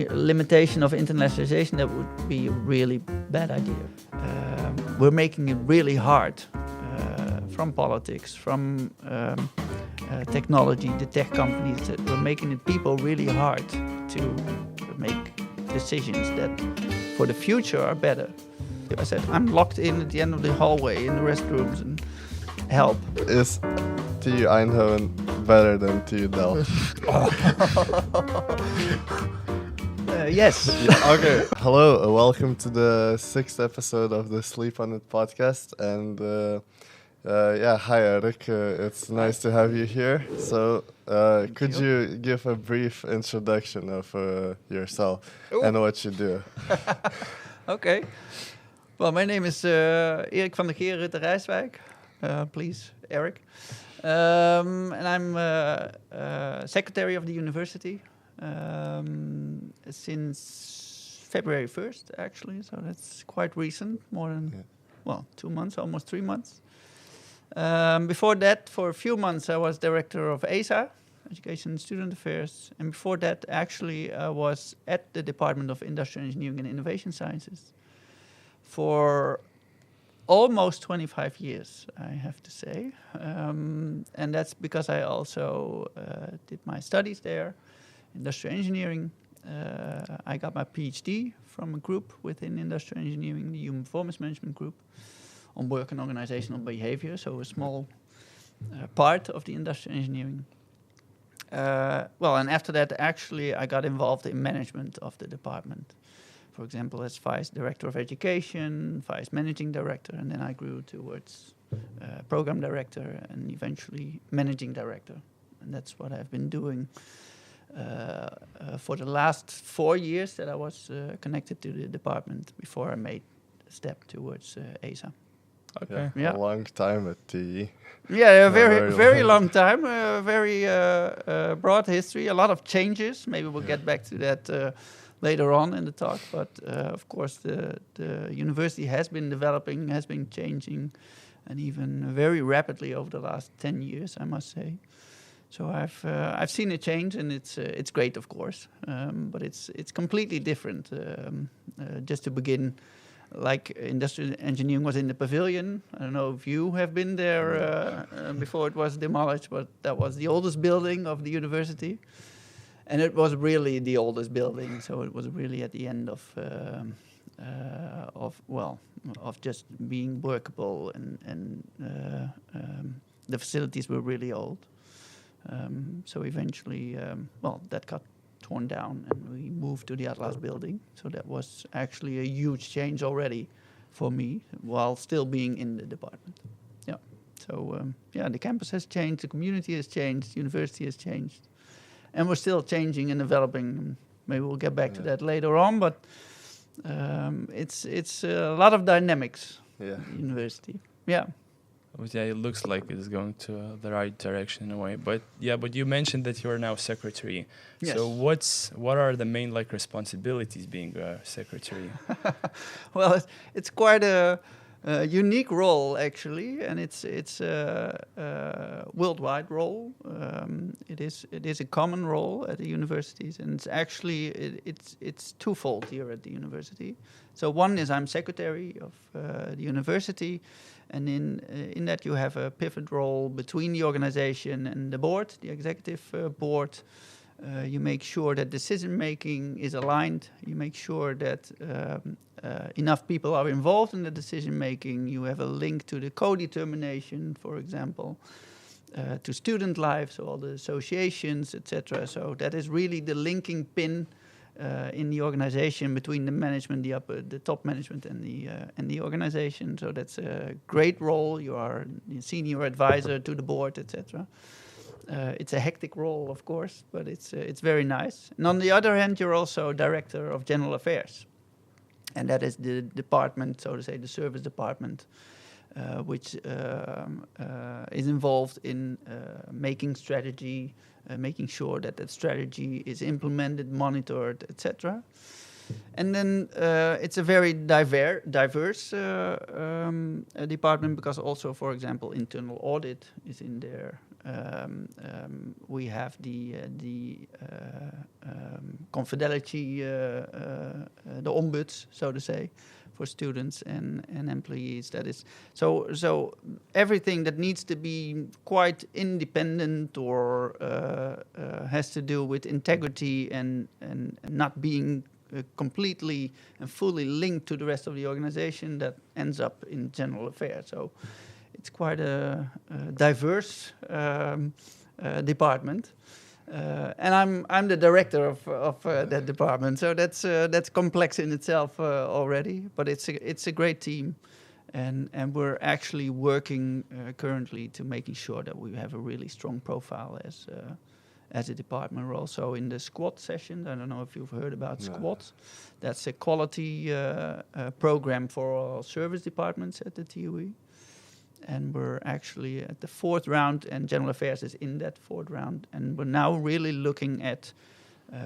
Limitation of internationalization, that would be a really bad idea. We're making it really hard from politics, from technology, the tech companies, that we're making it people really hard to make decisions that for the future are better. I said, I'm locked in at the end of the hallway in the restrooms and help. Is TU Eindhoven better than Tu Delft? Yes. Yeah, okay. Hello, welcome to the 6th episode of the Sleep on It podcast. And hi Eric, it's nice to have you here. So could you give a brief introduction of yourself and what you do? Okay. Well, my name is Erik van de Geer-Rutten-Rijswijk. Please, Eric. And I'm secretary of the university since February 1st, actually. So that's quite recent, more than, 2 months, almost 3 months. Before that, for a few months, I was director of ESA, Education and Student Affairs. And before that, actually, I was at the Department of Industrial Engineering and Innovation Sciences for almost 25 years, I have to say. And that's because I also did my studies there, industrial engineering. I got my PhD from a group within industrial engineering, the Human Performance Management Group, on work and organizational behavior, so a small part of the industrial engineering. And after that, actually, I got involved in management of the department. For example, as vice director of education, vice managing director, and then I grew towards program director and eventually managing director. And that's what I've been doing for the last 4 years that I was connected to the department before I made a step towards ESA. Okay. Yeah. A long time at TE. Yeah, a very long time, very broad history, a lot of changes. Maybe we'll get back to that later on in the talk, but of course the university has been developing, has been changing, and even very rapidly over the last 10 years, I must say. So I've seen a change, and it's great, of course, but it's completely different. Just to begin, like industrial engineering was in the pavilion. I don't know if you have been there before it was demolished, but that was the oldest building of the university. And it was really the oldest building, so it was really at the end of just being workable, and the facilities were really old. So eventually, that got torn down, and we moved to the Atlas building. So that was actually a huge change already for me, while still being in the department. Yeah. So the campus has changed, the community has changed, the university has changed. And we're still changing and developing. Maybe we'll get back to that later on, but it's a lot of dynamics. Yeah. At the university. Yeah. Yeah, it looks like it's going to the right direction in a way. But you mentioned that you are now secretary. Yes. So what are the main responsibilities being a secretary? Well, it's quite a unique role, actually, and it's a worldwide role. It is a common role at the universities, and it's actually it's twofold here at the university. So one is I'm secretary of the university, and in that you have a pivot role between the organization and the board, the executive board. You make sure that decision making is aligned. You make sure that enough people are involved in the decision making. You have a link to the co-determination, for example, to student life, so all the associations, etc. So that is really the linking pin in the organization between the management, the top management, and the organization. So that's a great role. You are the senior advisor to the board, etc. It's a hectic role, of course, but it's very nice. And on the other hand, you're also director of general affairs, and that is the department, so to say, the service department, which is involved in making strategy, making sure that strategy is implemented, monitored, etc. And then it's a very diverse department, because also, for example, internal audit is in there. we have the confidentiality, the ombuds, so to say, for students and employees. That is so everything that needs to be quite independent or has to do with integrity and not being completely and fully linked to the rest of the organization, that ends up in general affairs. So it's quite a diverse department. And I'm the director of that department, so that's complex in itself already. But it's a great team, and we're actually working currently to making sure that we have a really strong profile as a department. We're also in the SQUAD session. I don't know if you've heard about SQUAD. That's a quality program for all service departments at the TUE. And we're actually at the 4th round, and General Affairs is in that 4th round. And we're now really looking at,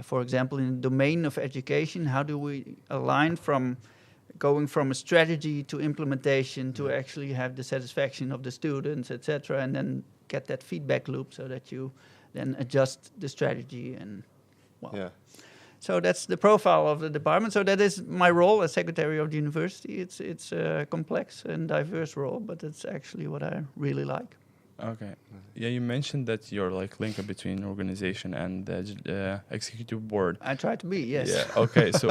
for example, in the domain of education, how do we align from going from a strategy to implementation to actually have the satisfaction of the students, etc., and then get that feedback loop so that you then adjust the strategy and, well. Yeah. So that's the profile of the department. So that is my role as secretary of the university. It's a complex and diverse role, but it's actually what I really like. Okay. Yeah, you mentioned that you're like linker between organization and the executive board. I try to be, yes. Yeah. Okay. So,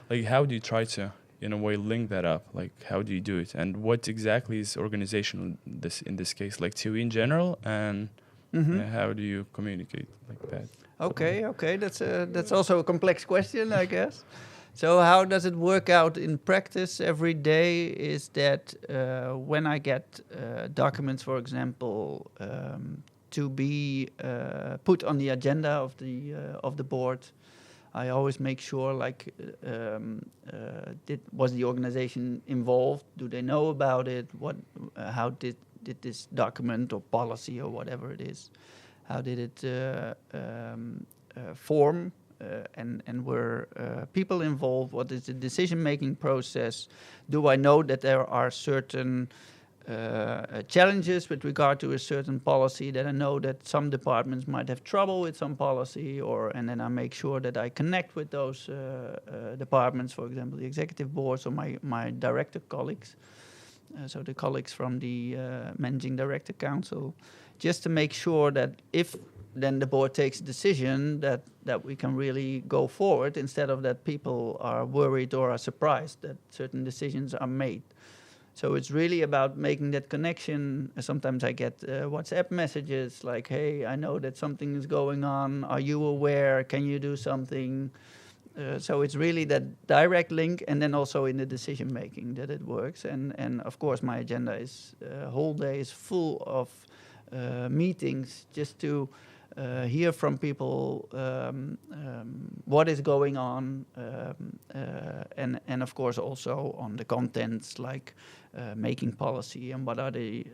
like, how do you try to, in a way, link that up? Like, how do you do it? And what exactly is organizational in this case, like TUE in general, and how do you communicate like that? Okay, that's also a complex question, I guess. So how does it work out in practice every day is that when I get documents, for example, to be put on the agenda of the board, I always make sure, like, was the organization involved? Do they know about it? How did this document or policy or whatever it is, how did it form? And were people involved? What is the decision-making process? Do I know that there are certain challenges with regard to a certain policy, that I know that some departments might have trouble with some policy, and then I make sure that I connect with those departments, for example, the executive boards or my director colleagues, so the colleagues from the Managing Director Council, just to make sure that if then the board takes a decision that we can really go forward, instead of that people are worried or are surprised that certain decisions are made. So it's really about making that connection. Sometimes I get WhatsApp messages like, hey, I know that something is going on. Are you aware? Can you do something? So it's really that direct link, and then also in the decision making that it works. And of course my agenda is whole day is full of meetings just to hear from people what is going on, and of course also on the contents, like making policy and what are the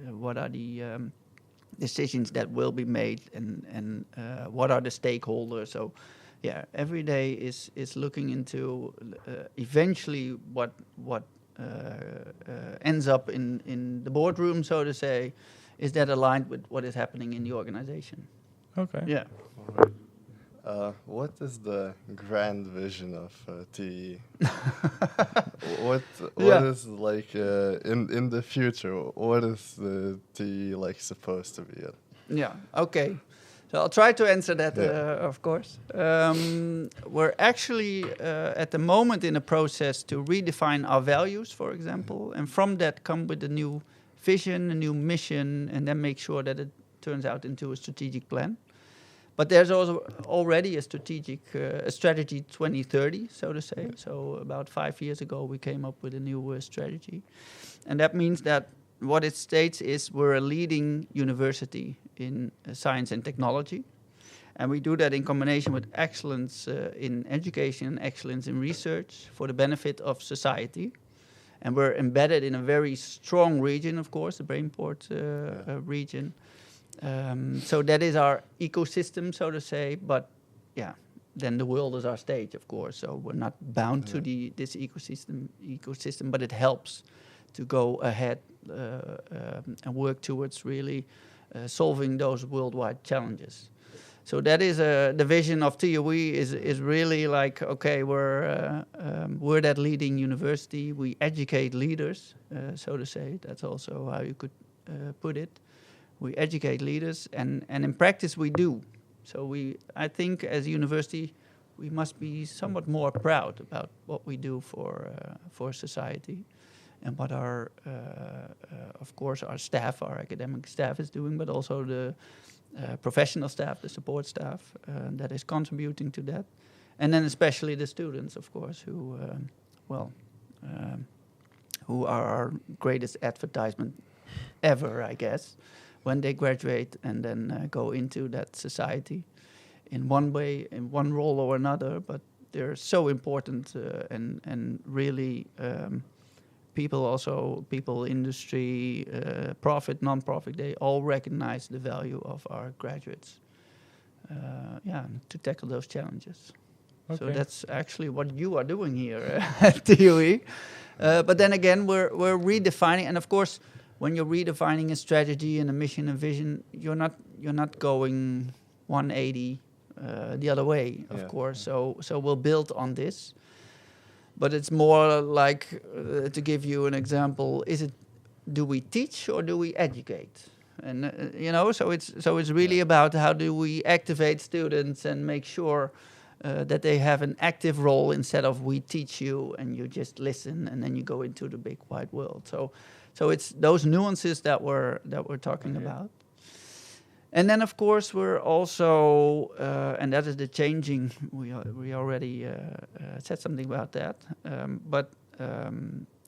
decisions that will be made, and what are the stakeholders. So yeah, every day is looking into eventually what ends up in the boardroom, so to say. Is that aligned with what is happening in the organization? Okay. Yeah. What is the grand vision of TE? What is like in the future? What is the TE like supposed to be? Yeah. Okay. So I'll try to answer that. Of course. We're actually at the moment in a process to redefine our values, for example, and from that come with a new vision, a new mission, and then make sure that it turns out into a strategic plan. But there's also already a strategy 2030, so to say. So about 5 years ago, we came up with a new strategy. And that means that what it states is we're a leading university in science and technology. And we do that in combination with excellence in education, excellence in research for the benefit of society. And we're embedded in a very strong region, of course, the Brainport region. So that is our ecosystem, so to say. But yeah, then the world is our stage, of course. So we're not bound to this ecosystem, but it helps to go ahead and work towards really solving those worldwide challenges. So that is the vision of TUE is really like, okay, we're that leading university. We educate leaders, so to say. That's also how you could put it. We educate leaders, and in practice we do. So I think as a university, we must be somewhat more proud about what we do for society, and what of course, our staff, our academic staff is doing, but also the professional staff, the support staff that is contributing to that, and then especially the students, of course, who are our greatest advertisement ever, I guess, when they graduate and then go into that society in one way, in one role or another. But they're so important and really people, industry, profit, non-profit, they all recognize the value of our graduates. To tackle those challenges. Okay. So that's actually what you are doing here at TUE. But then again, we're redefining, and of course, when you're redefining a strategy and a mission and vision, you're not going 180 the other way, of course. So we'll build on this. But it's more like, to give you an example, do we teach or do we educate? And so it's really about how do we activate students and make sure that they have an active role instead of we teach you and you just listen and then you go into the big wide world. So it's those nuances that we're talking about. And then, of course, we're also, and that is the changing, we already said something about that, but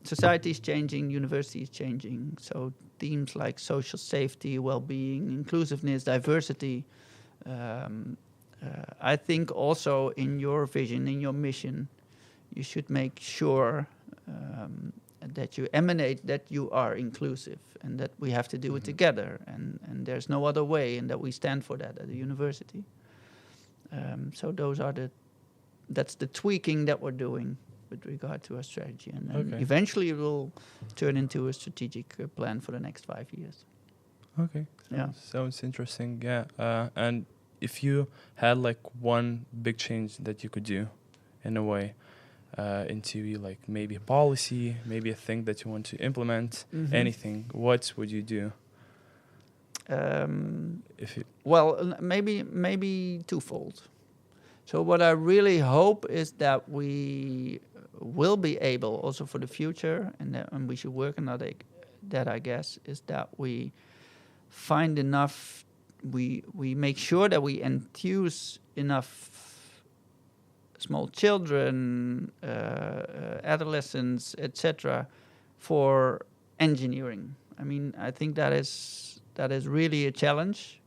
society is changing, university is changing, so themes like social safety, well-being, inclusiveness, diversity, I think also in your vision, in your mission, you should make sure that you emanate that you are inclusive and that we have to do it together, and there's no other way, and that we stand for that at the university. So that's the tweaking that we're doing with regard to our strategy, and then eventually it will turn into a strategic plan for the next 5 years. Okay. Sounds interesting. Yeah. And if you had like one big change that you could do, in a way, into like maybe a policy, maybe a thing that you want to implement, anything, what would you do? Maybe twofold. So what I really hope is that we will be able also for the future, and we should work on that, I guess, is that we find enough, we make sure that we enthuse enough small children, adolescents, etc., for engineering. I mean, I think that is really a challenge.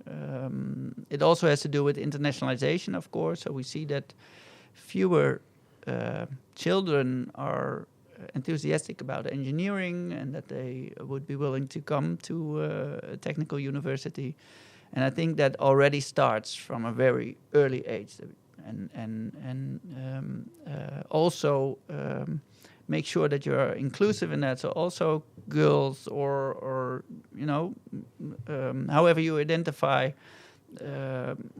It also has to do with internationalization, of course. So we see that fewer children are enthusiastic about engineering and that they would be willing to come to a technical university. And I think that already starts from a very early age. And also make sure that you're inclusive in that. So also girls or however you identify,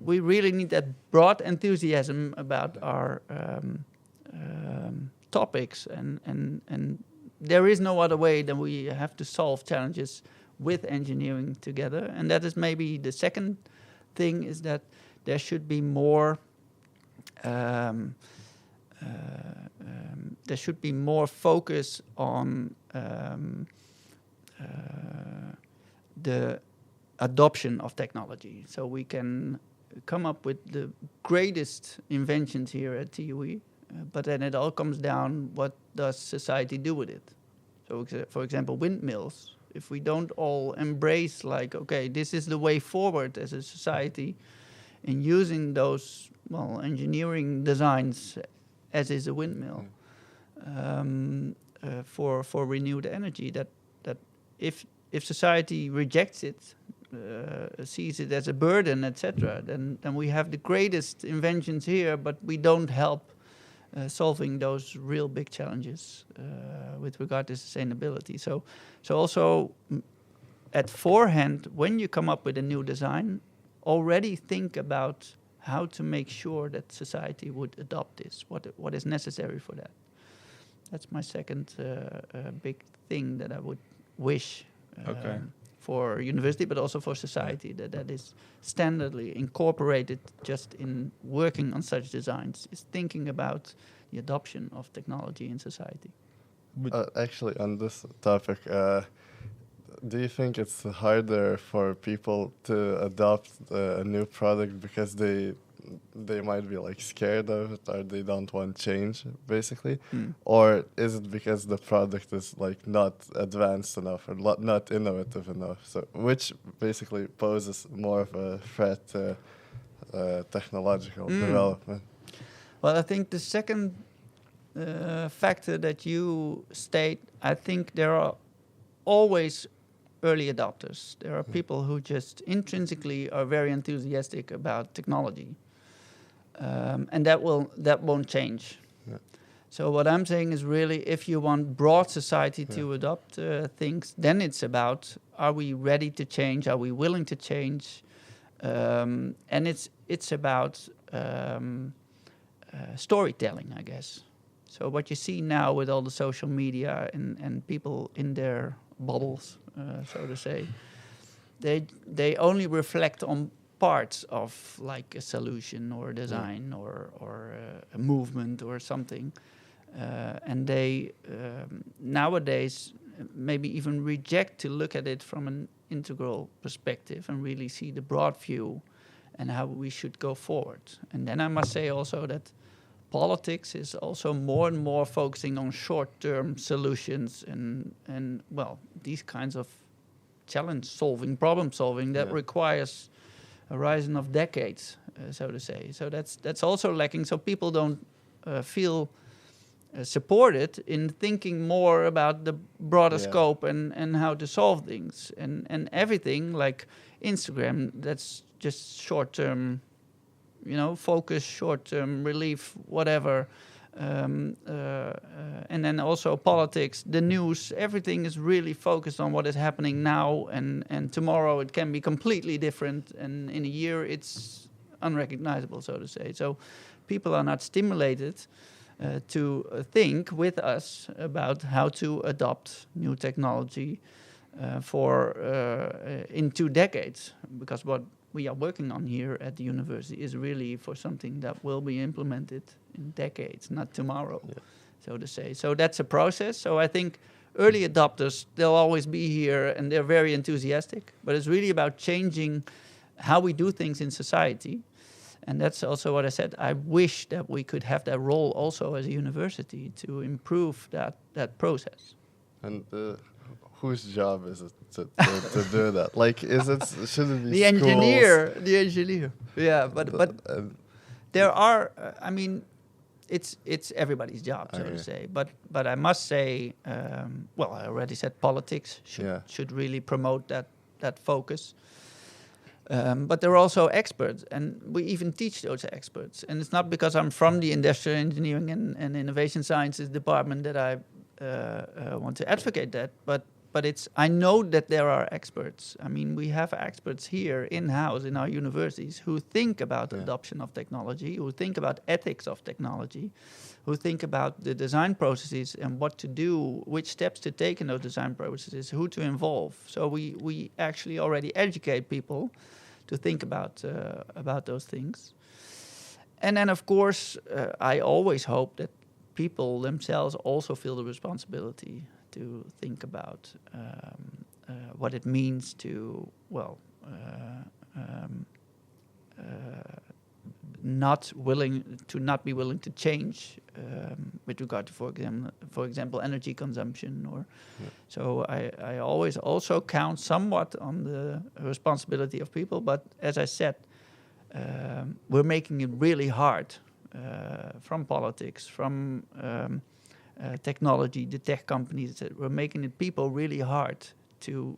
we really need that broad enthusiasm about our topics, and there is no other way than we have to solve challenges with engineering together. And that is maybe the second thing, is that there should be more focus on the adoption of technology, so we can come up with the greatest inventions here at TUE, but then it all comes down, what does society do with it? So for example, windmills, if we don't all embrace like, okay, this is the way forward as a society in using those engineering designs as is a windmill, for renewed energy, that if society rejects it, sees it as a burden, etc., then we have the greatest inventions here, but we don't help solving those real big challenges with regard to sustainability. So also at forehand, when you come up with a new design, already think about how to make sure that society would adopt this, what is necessary for that. That's my second big thing that I would wish Okay. for university, but also for society, that is standardly incorporated just in working on such designs, is thinking about the adoption of technology in society. Actually, on this topic, do you think it's harder for people to adopt a new product because they might be like scared of it, or they don't want change, basically? Or is it because the product is like not advanced enough or not innovative enough? So which basically poses more of a threat to technological development? Well, I think the second factor that you state, I think there are always early adopters. There are people who just intrinsically are very enthusiastic about technology. And that won't change. Yeah. So what I'm saying is really, if you want broad society to adopt things, then it's about, are we ready to change? Are we willing to change? And it's about storytelling, I guess. So what you see now with all the social media and people in their bubbles, so to say, they only reflect on parts of like a solution or a design or a movement or something. And they nowadays maybe even reject to look at it from an integral perspective and really see the broad view and how we should go forward. And then I must say also that politics is also more and more focusing on short-term solutions and well, these kinds of challenge solving, problem solving that requires a horizon of decades, so to say. So that's also lacking. So people don't feel supported in thinking more about the broader scope and how to solve things. And everything like Instagram, that's just short-term, focus, short-term relief, whatever. And then also politics, the news, everything is really focused on what is happening now, and tomorrow it can be completely different, and in a year it's unrecognizable, so to say. So people are not stimulated to think with us about how to adopt new technology in 2 decades, because what we are working on here at the university is really for something that will be implemented in decades, not tomorrow, so to say. So that's a process. So I think early adopters, they'll always be here and they're very enthusiastic, but it's really about changing how we do things in society. And that's also what I said. I wish that we could have that role also as a university to improve that process. And whose job is it to do that? Like, should it be the engineer? Yeah, but there are. I mean, it's everybody's job, so to say. But I must say, well, I already said politics should really promote that focus. But there are also experts, and we even teach those experts. And it's not because I'm from the industrial engineering and innovation sciences department that I want to advocate that, but I know that there are experts. I mean, we have experts here in-house in our universities who think about the adoption of technology, who think about ethics of technology, who think about the design processes and what to do, which steps to take in those design processes, who to involve. So we actually already educate people to think about those things. And then, of course, I always hope that people themselves also feel the responsibility to think about what it means to, not be willing to change with regard to, for example, energy consumption. So I always also count somewhat on the responsibility of people. But as I said, we're making it really hard from politics, from technology, the tech companies, that we're making it people really hard to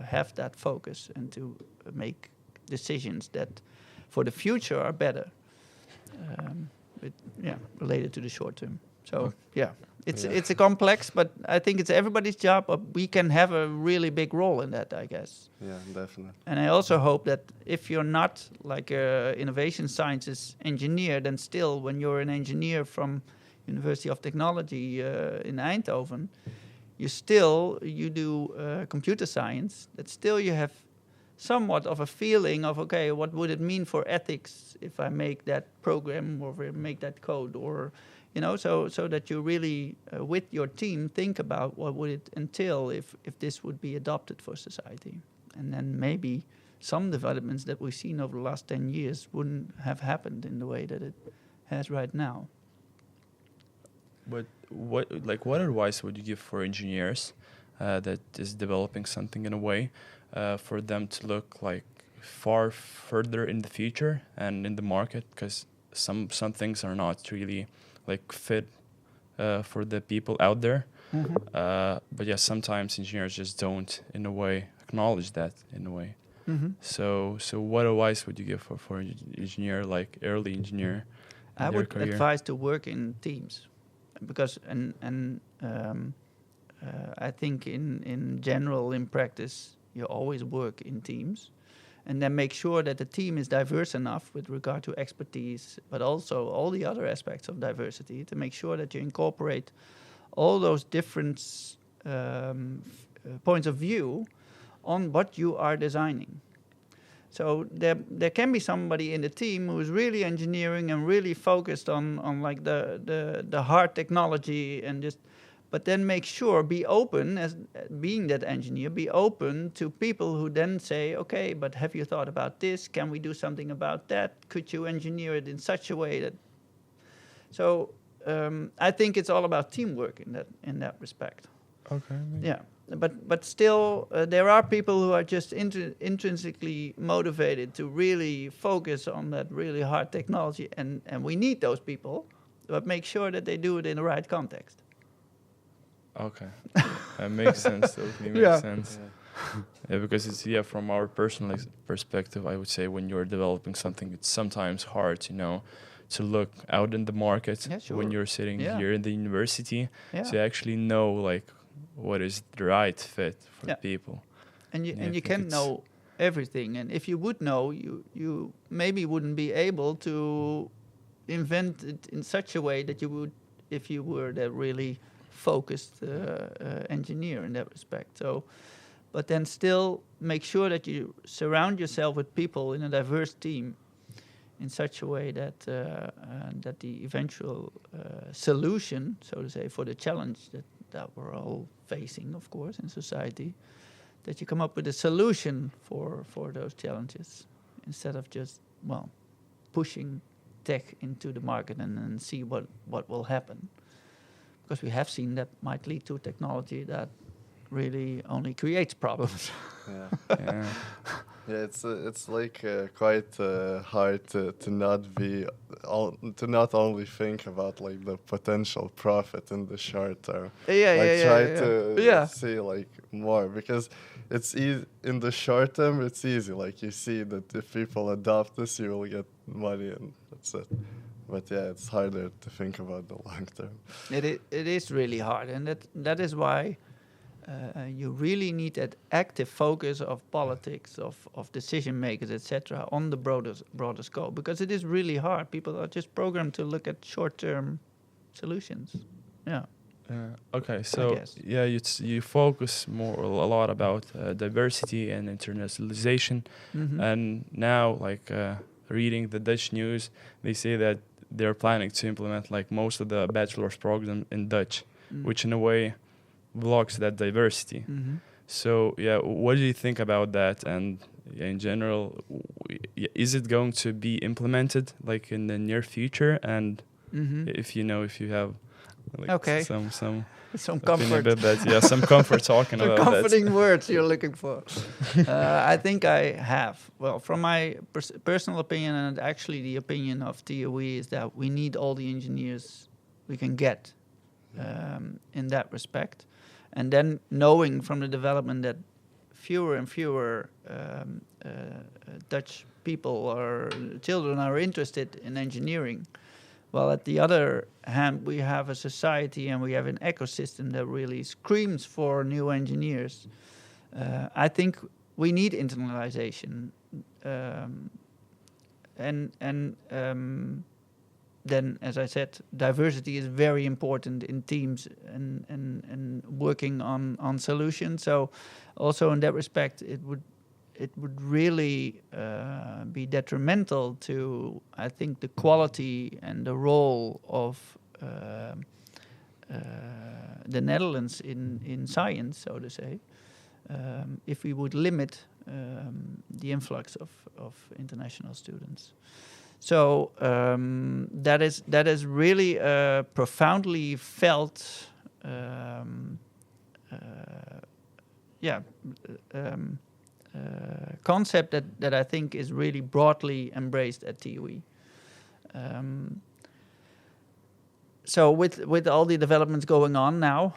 have that focus and to make decisions that for the future are better, related to the short term. So it's a complex, but I think it's everybody's job. But we can have a really big role in that, I guess. Yeah, definitely. And I also hope that if you're not like a innovation sciences engineer, then still when you're an engineer from University of Technology in Eindhoven, you do computer science, that still you have somewhat of a feeling of, okay, what would it mean for ethics if I make that program or if I make that code, or, so that you really, with your team, think about what would it entail if this would be adopted for society. And then maybe some developments that we've seen over the last 10 years wouldn't have happened in the way that it has right now. But what advice would you give for engineers that is developing something in a way for them to look like far further in the future and in the market? Because some things are not really like fit for the people out there. But yeah, sometimes engineers just don't, in a way, acknowledge that in a way. So what advice would you give for an engineer, like early engineer? I would advise to work in teams, because I think in general, in practice, you always work in teams, and then make sure that the team is diverse enough with regard to expertise, but also all the other aspects of diversity, to make sure that you incorporate all those different points of view on what you are designing. So there can be somebody in the team who is really engineering and really focused on like the hard technology and just, but then make sure, be open as being that engineer, be open to people who then say, okay, but have you thought about this? Can we do something about that? Could you engineer it in such a way that? So I think it's all about teamwork in that respect. Okay. Yeah. But still, there are people who are just intrinsically motivated to really focus on that really hard technology, and we need those people, but make sure that they do it in the right context. Okay, that makes sense. Totally makes sense. Yeah, because it's from our personal perspective, I would say when you're developing something, it's sometimes hard, to look out in the market when you're sitting here in the university to actually know like what is the right fit for the people. And you can't know everything, and if you would know, you maybe wouldn't be able to invent it in such a way that you would if you were that really focused engineer in that respect. So, but then still make sure that you surround yourself with people in a diverse team in such a way that that the eventual solution, so to say, for the challenge that we're all facing, of course, in society, that you come up with a solution for those challenges instead of just, pushing tech into the market and then see what will happen. Because we have seen that might lead to technology that really only creates problems. It's like quite hard to not only think about like the potential profit in the short term. Try to see like more, because it's easy in the short term. It's easy, like you see that if people adopt this, you will get money and that's it. But it's harder to think about the long term. It is really hard, and that is why you really need that active focus of politics, of decision makers, etc., on the broader scope, because it is really hard. People are just programmed to look at short-term solutions. Okay, so you focus a lot about diversity and internationalization, and now reading the Dutch news, they say that they're planning to implement like most of the bachelor's program in Dutch, which in a way blocks that diversity. So what do you think about that? And in general, is it going to be implemented like in the near future? And if you have like some comfort about that, some comfort talking about that. Comforting words you're looking for. I think I have. Well, from my personal opinion, and actually the opinion of TUE, is that we need all the engineers we can get in that respect. And then knowing from the development that fewer and fewer Dutch people or children are interested in engineering, While at the other hand, we have a society and we have an ecosystem that really screams for new engineers. I think we need internalization. Then, as I said, diversity is very important in teams and working on solutions. So also in that respect, it would really be detrimental to, I think, the quality and the role of the Netherlands in science, so to say, if we would limit the influx of international students. So that is really a profoundly felt concept that I think is really broadly embraced at TUE. So with all the developments going on now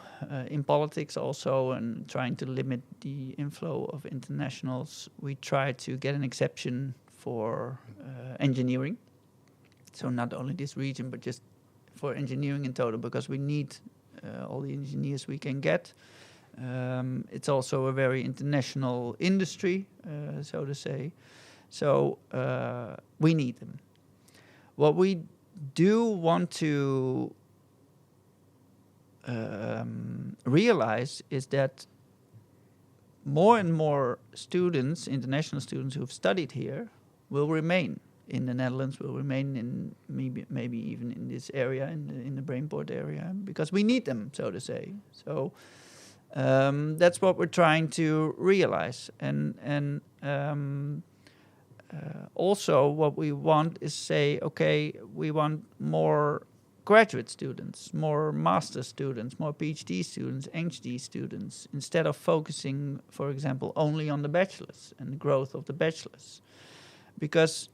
in politics also, and trying to limit the inflow of internationals, we try to get an exception for engineering. So not only this region, but just for engineering in total, because we need all the engineers we can get. It's also a very international industry, so to say. So we need them. What we do want to realize is that more and more students, international students who've studied here, will remain in the Netherlands, will remain in maybe even in this area, in the Brainport area, because we need them, so to say. So that's what we're trying to realize. And also what we want is say, okay, we want more graduate students, more master students, more PhD students, HD students, instead of focusing, for example, only on the bachelors and the growth of the bachelors. Because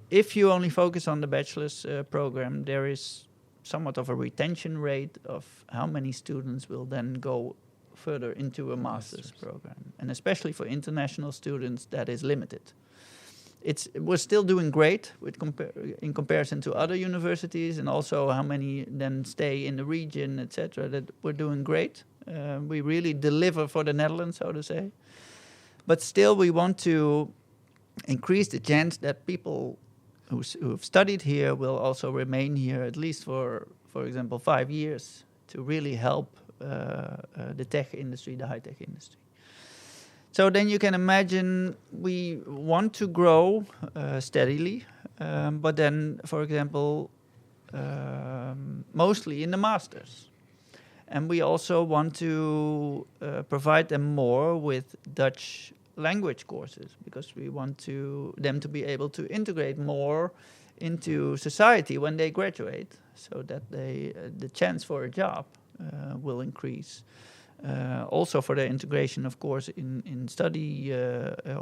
if you only focus on the bachelor's program, there is somewhat of a retention rate of how many students will then go further into a master's program. And especially for international students, that is limited. We're still doing great in comparison to other universities, and also how many then stay in the region, etc. That we're doing great. We really deliver for the Netherlands, so to say. But still, we want to increase the chance that people who've studied here will also remain here at least for example, 5 years to really help the tech industry, the high-tech industry. So then you can imagine we want to grow steadily, but then, for example, mostly in the masters. And we also want to provide them more with Dutch language courses, because we want them to be able to integrate more into society when they graduate, so that the chance for a job will increase. Also for their integration, of course, in study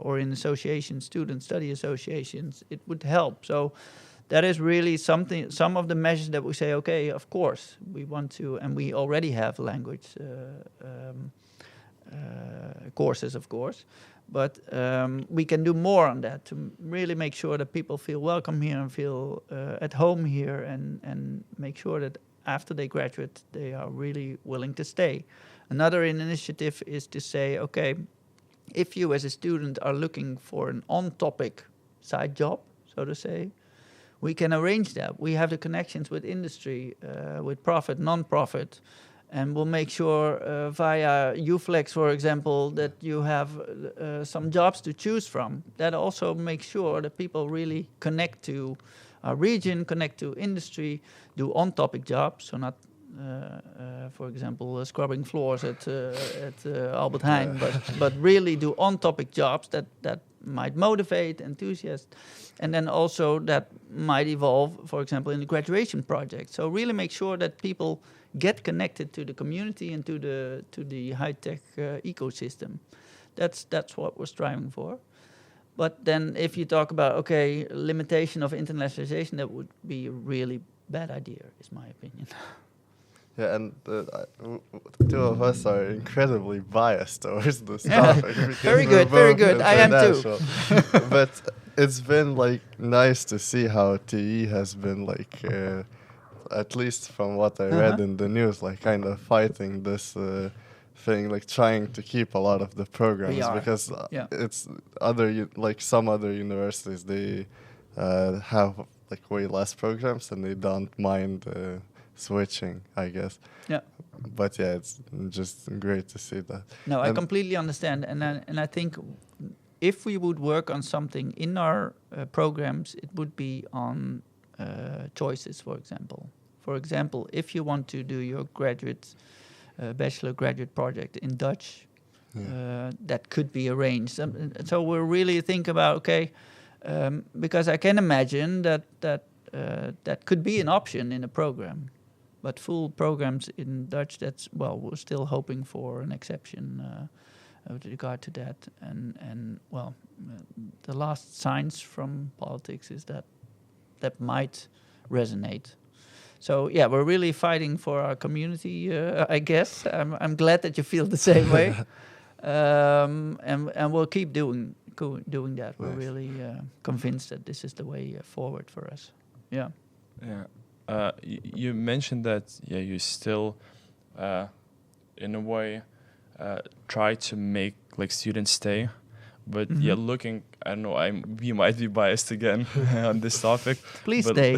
or in associations, student study associations, it would help. So that is really some of the measures that we say, okay, of course, we want to, and we already have language courses, of course, but we can do more on that to really make sure that people feel welcome here and feel at home here, and make sure that after they graduate, they are really willing to stay. Another initiative is to say, okay, if you as a student are looking for an on-topic side job, so to say, we can arrange that. We have the connections with industry, with profit, non-profit, and we'll make sure via UFlex, for example, that you have some jobs to choose from. That also makes sure that people really connect to our region, connect to industry, do on-topic jobs, so not for example, scrubbing floors at Albert Heijn, but really do on-topic jobs that might motivate enthusiasts, and then also that might evolve, for example, in the graduation project. So really make sure that people get connected to the community and to the high-tech ecosystem. That's what we're striving for. But then if you talk about, okay, limitation of internationalization, that would be a really bad idea, is my opinion. Yeah, and two of us are incredibly biased towards this topic. Very good, very good. I am too. But it's been like nice to see how TE has been like, at least from what I read in the news, like kind of fighting this thing, like trying to keep a lot of the programs because it's like some other universities, they have like way less programs and they don't mind switching, I guess. Yeah. But yeah, it's just great to see that. No, I completely understand, and I think if we would work on something in our programs, it would be on choices, for example. For example, if you want to do your bachelor graduate project in Dutch, that could be arranged. So we're really think about, because I can imagine that could be an option in a program. But full programs in Dutch, we're still hoping for an exception with regard to that. And the last signs from politics is that might resonate. So yeah, we're really fighting for our community, I guess. I'm glad that you feel the same way. And we'll keep doing that. We're really convinced that this is the way forward for us. Yeah. Yeah. You mentioned that you still, in a way, try to make like students stay, but looking, I don't know, we might be biased again on this topic. Please stay.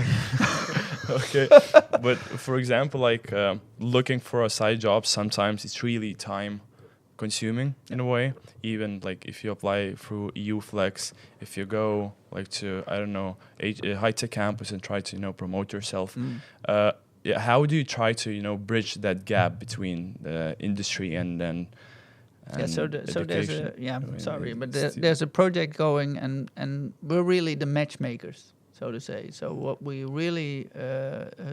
Okay, but for example, like looking for a side job, sometimes it's really time consuming in a way. Even like if you apply through EU Flex, if you go like to, I don't know, a high-tech campus and try to promote yourself, how do you try to bridge that gap between the industry and then so there's there's a project going, and we're really the matchmakers, so to say. So what we really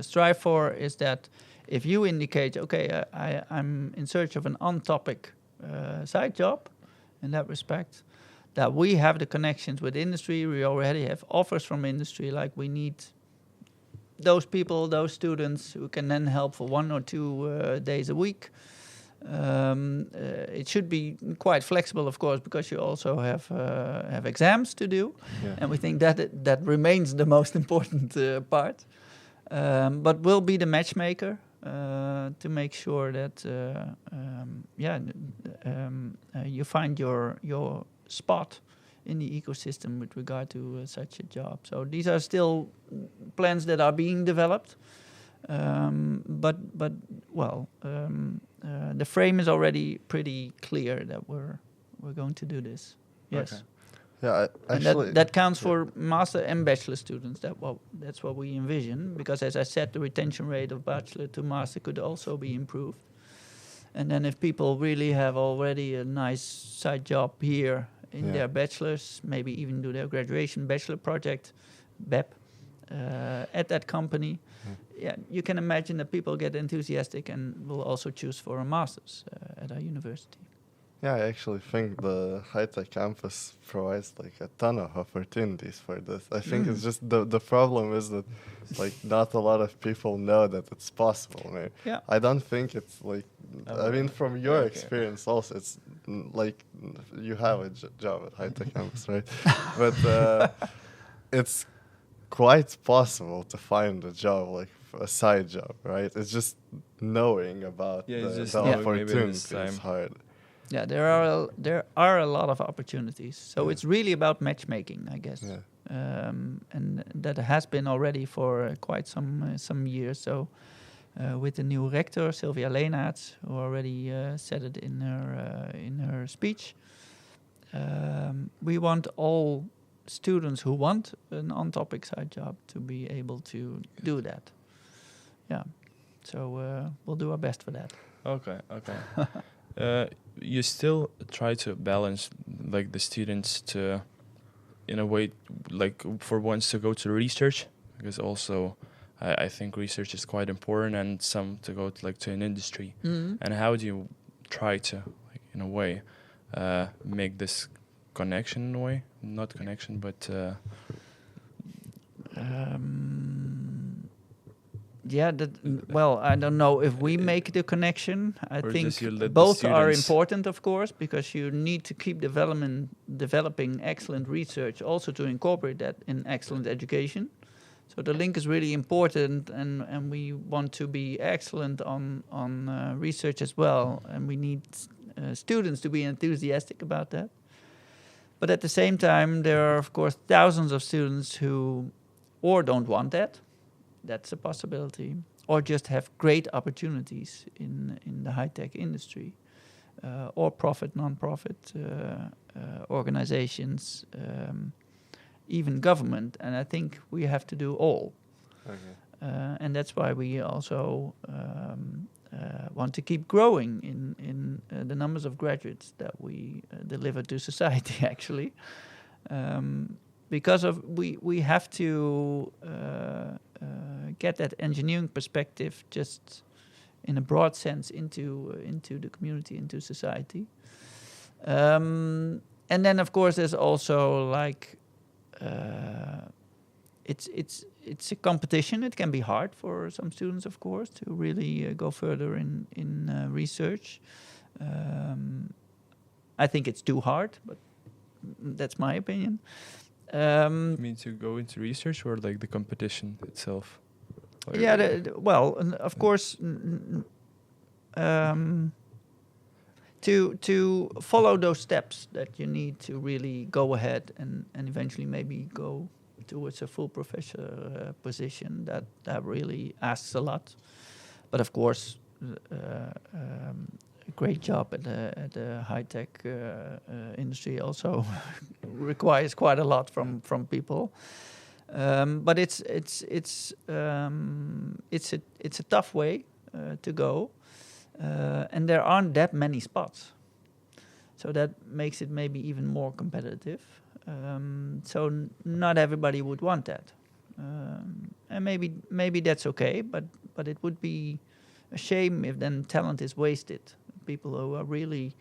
strive for is that if you indicate, I'm in search of an on-topic side job, in that respect, that we have the connections with industry. We already have offers from industry, like we need those people, those students who can then help for 1 or 2 days a week. It should be quite flexible, of course, because you also have exams to do, and we think that remains the most important part. But we'll be the matchmaker to make sure that you find your spot in the ecosystem with regard to such a job. So these are still plans that are being developed, the frame is already pretty clear that we're going to do this. Yes. Okay. Yeah, actually, that counts for master and bachelor students. That's what we envision, because as I said, the retention rate of bachelor to master could also be improved. And then if people really have already a nice side job here in their bachelors, maybe even do their graduation bachelor project, BEP, at that company, you can imagine that people get enthusiastic and will also choose for a master's at our university. Yeah, I actually think the high-tech campus provides like a ton of opportunities for this. I think it's just the problem is that like not a lot of people know that it's possible. Maybe. Yeah. I don't think it's like, I mean, from your experience also, it's like you have a job at high-tech campus, right? But it's quite possible to find a job, like a side job, right? It's just knowing about the opportunities is hard. Yeah, there are a lot of opportunities. So it's really about matchmaking, I guess. Yeah. And that has been already for quite some years. So with the new rector, Sylvia Leenaerts, who already said it in her speech, we want all students who want an on-topic side job to be able to do that. Yeah. So we'll do our best for that. Okay. You still try to balance like the students to, in a way, like for ones to go to research, because also I think research is quite important, and some to go to an industry. And how do you try to, like, in a way, make this connection in a way? Not connection, but Yeah, well, I don't know if we make the connection. I Or think just you let the both are students- important, of course, because you need to keep developing excellent research, also to incorporate that in excellent education. So the link is really important, and we want to be excellent on research as well, and we need students to be enthusiastic about that. But at the same time, there are, of course, thousands of students who or don't want that. That's a possibility. Or just have great opportunities in the high-tech industry. Or profit, non-profit organizations, even government. And I think we have to do all. Okay. And that's why we also want to keep growing in the numbers of graduates that we deliver to society, actually. Because of we have to get that engineering perspective just in a broad sense into the community, into society. And then, of course, there's also like it's a competition. It can be hard for some students, of course, to really go further in research. I think it's too hard, but that's my opinion. You mean to go into research or like the competition itself? Or Yeah, well, of course, to follow those steps that you need to really go ahead and eventually maybe go towards a full professor position, that really asks a lot. But of course, a great job at the high-tech industry also requires quite a lot from people. But it's a tough way to go, and there aren't that many spots, so that makes it maybe even more competitive. So not everybody would want that, and maybe that's okay. But it would be a shame if then talent is wasted. People who are really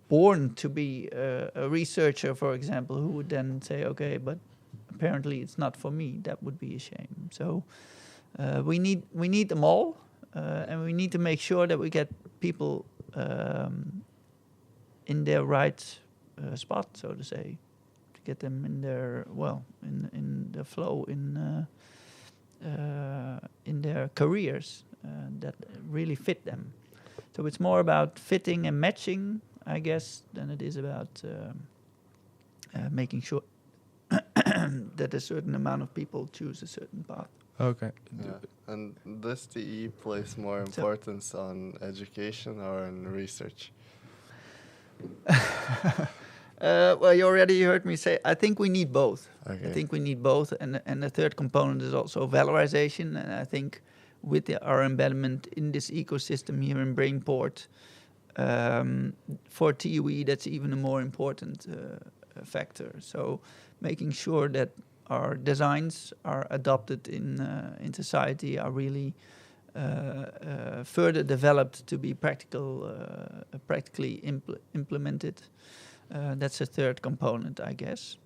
born to be a researcher, for example, who would then say, okay, but apparently it's not for me. That would be a shame. So we need them all, and we need to make sure that we get people in their right spot, so to say, to get them in their in the flow in their careers that really fit them. So it's more about fitting and matching, I guess, than it is about making sure that a certain amount of people choose a certain path. Okay. Yeah. And does TE place more importance on education or on research? Well, you already heard me say, I think we need both. Okay. I think we need both. And the third component is also valorization. And I think with our embedment in this ecosystem here in Brainport, for TUE, that's even a more important factor. So making sure that our designs are adopted in society, are really further developed to be practically implemented. That's a third component, I guess.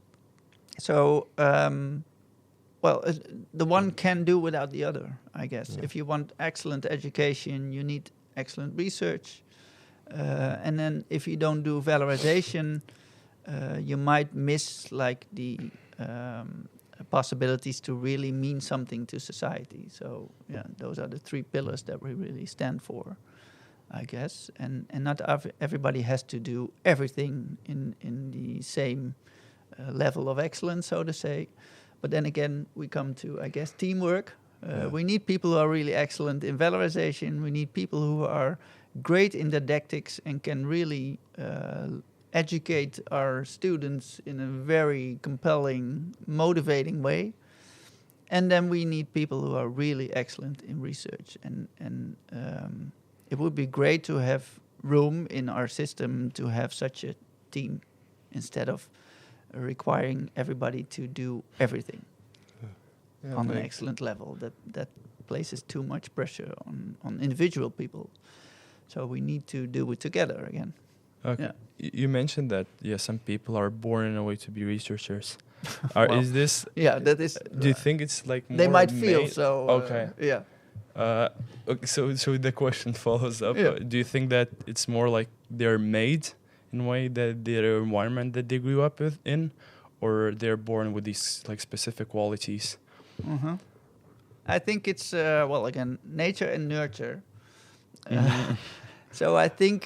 So, the one can do without the other, I guess. Yeah. If you want excellent education, you need excellent research. And then if you don't do valorization, you might miss like the possibilities to really mean something to society. So yeah, those are the three pillars that we really stand for, I guess. And not everybody has to do everything in the same level of excellence, so to say. But then again, we come to, I guess, teamwork. We need people who are really excellent in valorization. We need people who are great in didactics and can really educate our students in a very compelling, motivating way. And then we need people who are really excellent in research. And it would be great to have room in our system to have such a team instead of requiring everybody to do everything on an excellent level. That places too much pressure on individual people. So we need to do it together again. Okay. Yeah. You mentioned that some people are born in a way to be researchers. Well, Is this? yeah, that is. Do you think it's like more They might feel made- so. Okay. Yeah. Okay, so the question follows up. Yeah. Do you think that it's more like they're made in a way that their environment that they grew up in, or they're born with these like specific qualities? Uh-huh. I think it's well, again, nature and nurture. So I think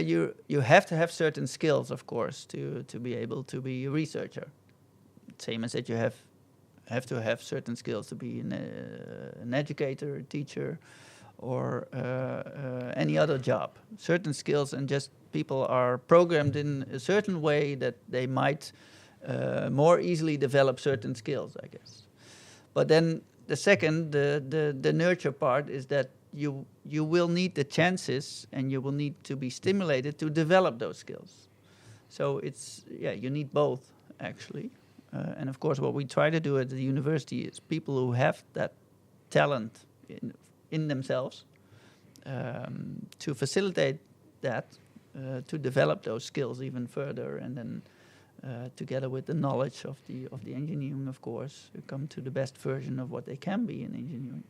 you have to have certain skills, of course, to be able to be a researcher. Same as that you have to have certain skills to be an educator, a teacher, or any other job. Certain skills, and just people are programmed in a certain way that they might more easily develop certain skills, I guess. But then the second, the nurture part, is that you will need the chances and you will need to be stimulated to develop those skills. So it's, you need both, actually. And of course, what we try to do at the university is people who have that talent in themselves, to facilitate that, to develop those skills even further, and then together with the knowledge of the engineering, of course, come to the best version of what they can be in engineering.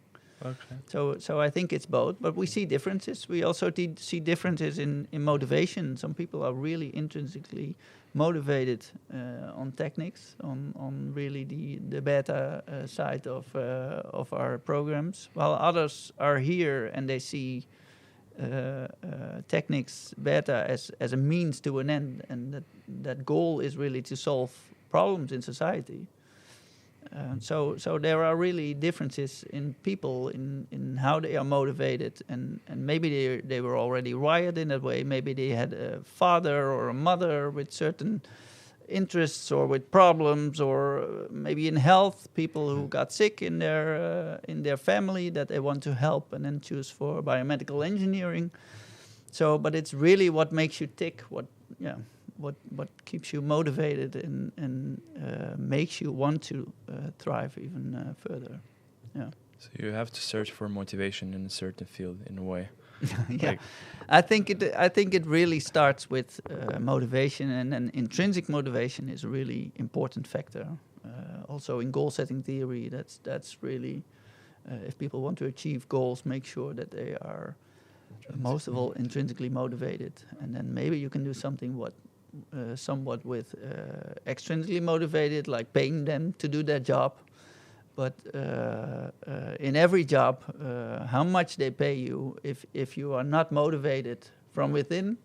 Okay. So I think it's both, but we see differences. We also see differences in motivation. Some people are really intrinsically motivated on techniques, on really the beta side of our programs, while others are here and they see techniques beta as a means to an end, and that goal is really to solve problems in society. So there are really differences in people, in how they are motivated, and maybe they were already wired in that way. Maybe they had a father or a mother with certain interests or with problems, or maybe in health, people who got sick in their family that they want to help and then choose for biomedical engineering. So, but it's really what makes you tick, what keeps you motivated and makes you want to thrive even further. Yeah. So you have to search for motivation in a certain field in a way. Yeah, Like- I think it really starts with motivation, and then intrinsic motivation is a really important factor. Also in goal setting theory, that's really if people want to achieve goals, make sure that they are most of all intrinsically motivated, and then maybe you can do something somewhat with extrinsically motivated, like paying them to do their job. But in every job, how much they pay you, if you are not motivated from within,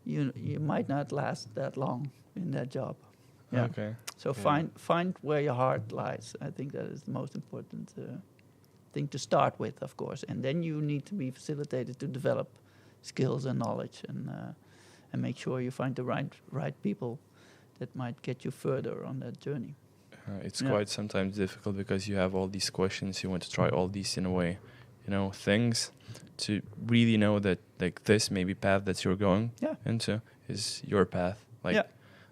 you might not last that long in that job. Yeah. Okay. So Yeah. find where your heart lies. I think that is the most important thing to start with, of course. And then you need to be facilitated to develop skills and knowledge, and make sure you find the right people that might get you further on that journey. It's Yeah. quite sometimes difficult because you have all these questions. You want to try all these in a way, things to really know that like this maybe path that you're going Yeah. into is your path, like Yeah.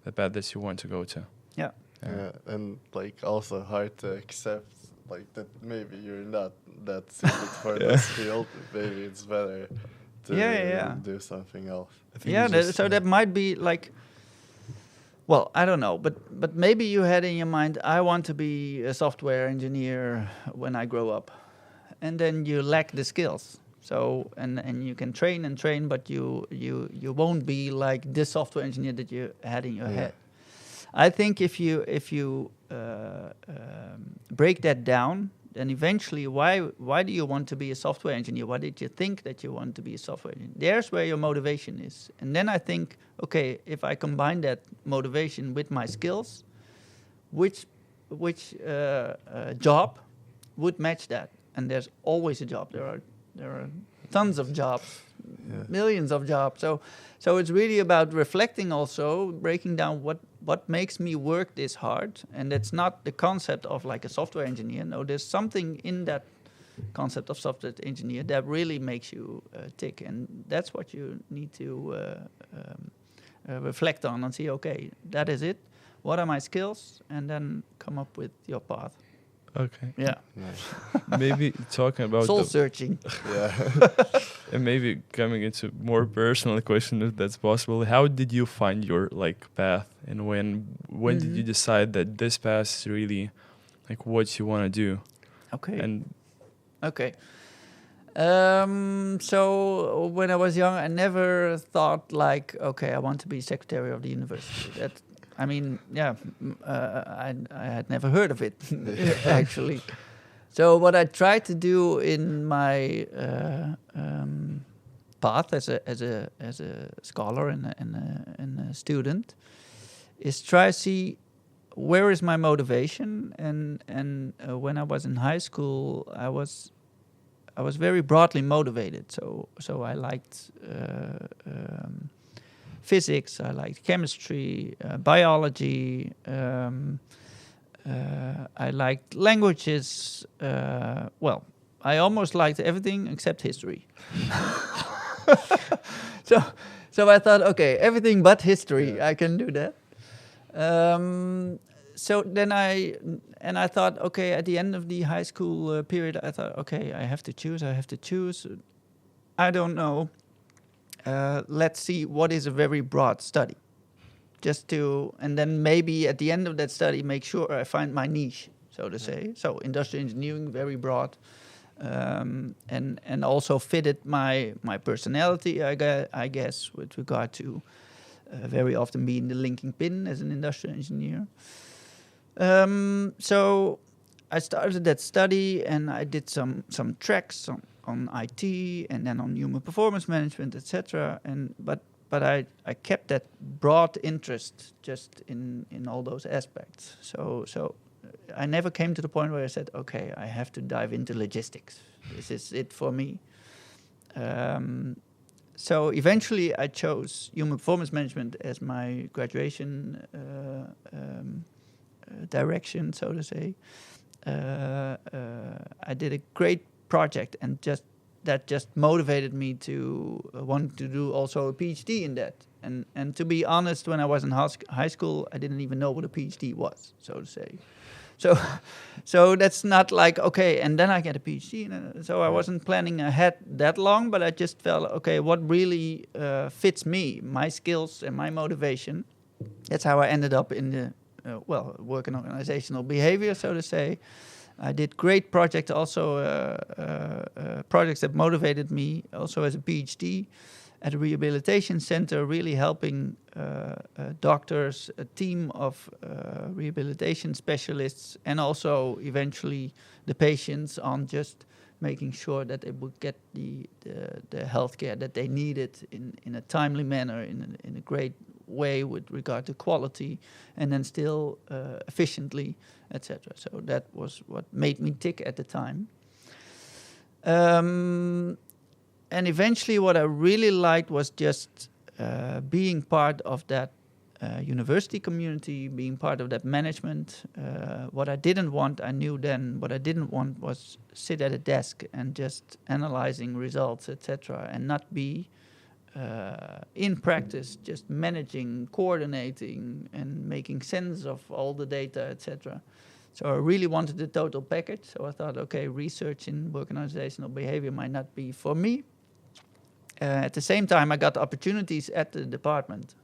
the path that you want to go to. Yeah. Yeah, and like also hard to accept like that maybe you're not that suited for this field. Maybe it's better to do something else. I think Yeah, it's just- so that might be like, well, I don't know, but maybe you had in your mind, I want to be a software engineer when I grow up, and then you lack the skills. So and you can train, but you won't be like this software engineer that you had in your head. I think if you break that down, then eventually, why do you want to be a software engineer? Why did you think that you want to be a software engineer? There's where your motivation is. And then I think, okay, if I combine that motivation with my skills, which job would match that? And there's always a job. There are tons of jobs, millions of jobs. So it's really about reflecting, also breaking down what makes me work this hard. And it's not the concept of like a software engineer. No, there's something in that concept of software engineer that really makes you tick. And that's what you need to reflect on and see, okay, that is it. What are my skills? And then come up with your path. Okay. Yeah, Nice. Maybe talking about soul searching. Yeah. and maybe coming into more personal question, if that's possible. How did you find your like path, and when did you decide that this path is really like what you want to do? Okay. And Okay. So when I was young, I never thought like, okay, I want to be secretary of the university. That, I mean, yeah, I had never heard of it actually. So what I tried to do in my path as a scholar and a student is try to see where is my motivation. And when I was in high school, I was very broadly motivated. So I liked physics, I liked chemistry, biology. I liked languages. Well, I almost liked everything except history. So I thought, okay, everything but history, I can do that. So then I thought, okay, at the end of the high school period, I thought, okay, I have to choose. I don't know. Let's see what is a very broad study. And then maybe at the end of that study, make sure I find my niche, so to say. So industrial engineering, very broad, and also fitted my personality, I guess, with regard to very often being the linking pin as an industrial engineer. So I started that study, and I did some tracks on IT, and then on human performance management, etc. But I kept that broad interest just in all those aspects. So I never came to the point where I said, okay, I have to dive into logistics. This is it for me. So eventually I chose human performance management as my graduation direction, so to say. I did a great project, and that just motivated me to want to do also a PhD in that. And to be honest, when I was in high school, I didn't even know what a PhD was, so to say. So that's not like, okay, and then I get a PhD. So I wasn't planning ahead that long, but I just felt, okay, what really fits me, my skills and my motivation. That's how I ended up in the, work in organizational behavior, so to say. I did great projects, also projects that motivated me, also as a PhD at a rehabilitation center, really helping doctors, a team of rehabilitation specialists, and also eventually the patients on just making sure that they would get the healthcare that they needed in a timely manner, in a great way with regard to quality, and then still efficiently, etc. So that was what made me tick at the time. And eventually what I really liked was just being part of that university community, being part of that management. What I didn't want, I knew then, what I didn't want was sit at a desk and just analyzing results, etc., and not be in practice just managing, coordinating, and making sense of all the data, etc. So I really wanted the total package. So I thought, okay, research in work and organizational behavior might not be for me. At the same time, I got opportunities at the department,